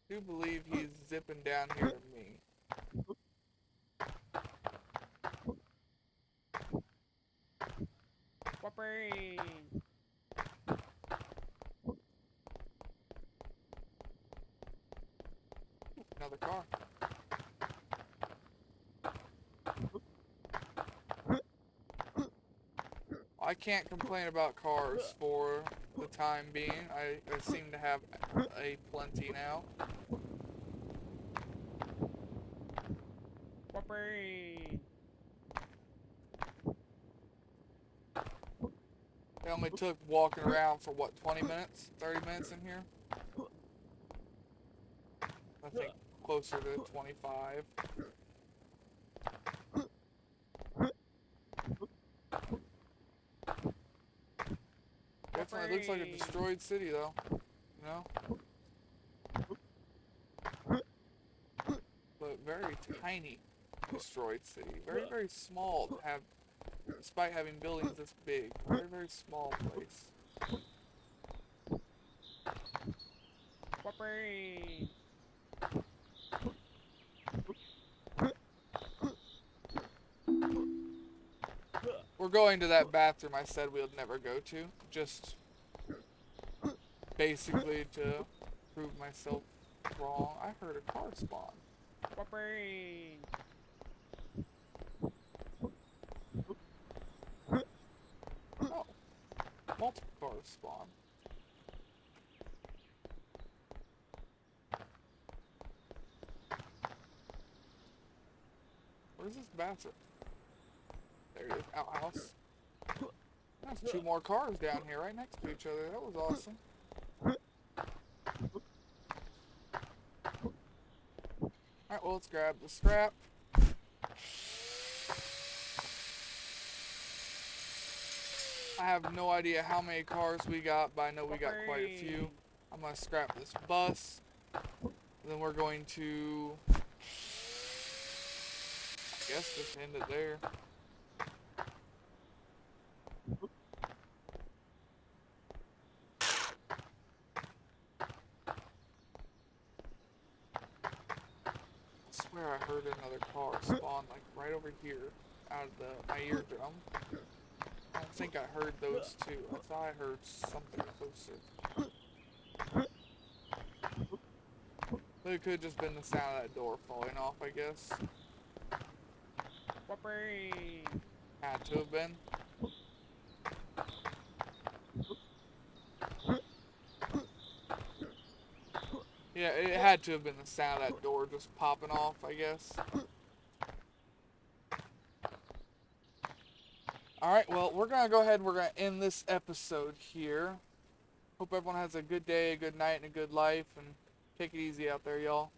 do believe he's zipping down here to me. Another car. I can't complain about cars for the time being. I seem to have a plenty now. It only took walking around for what, 20 minutes? 30 minutes in here? I think closer to 25. Definitely looks like a destroyed city though. You know? But very tiny destroyed city. Very, very small to have, despite having buildings this big. Very, very small place. We're going to that bathroom I said we would never go to. Just basically to prove myself wrong. I heard a car spawn. Oh. Multiple cars spawn. Where's this bathroom? There it is. Outhouse. There's two more cars down here right next to each other. That was awesome. Alright, well, let's grab the scrap. I have no idea how many cars we got, but I know we got quite a few. I'm going to scrap this bus. Then we're going to, I guess, just end it there. I swear I heard another car spawn like right over here out of my eardrum. I don't think I heard those two. I thought I heard something closer. But it could have just been the sound of that door falling off, I guess. Had to have been. Yeah, it had to have been the sound of that door just popping off, I guess. Alright, well, we're going to go ahead and we're going to end this episode here. Hope everyone has a good day, a good night, and a good life, and take it easy out there, y'all.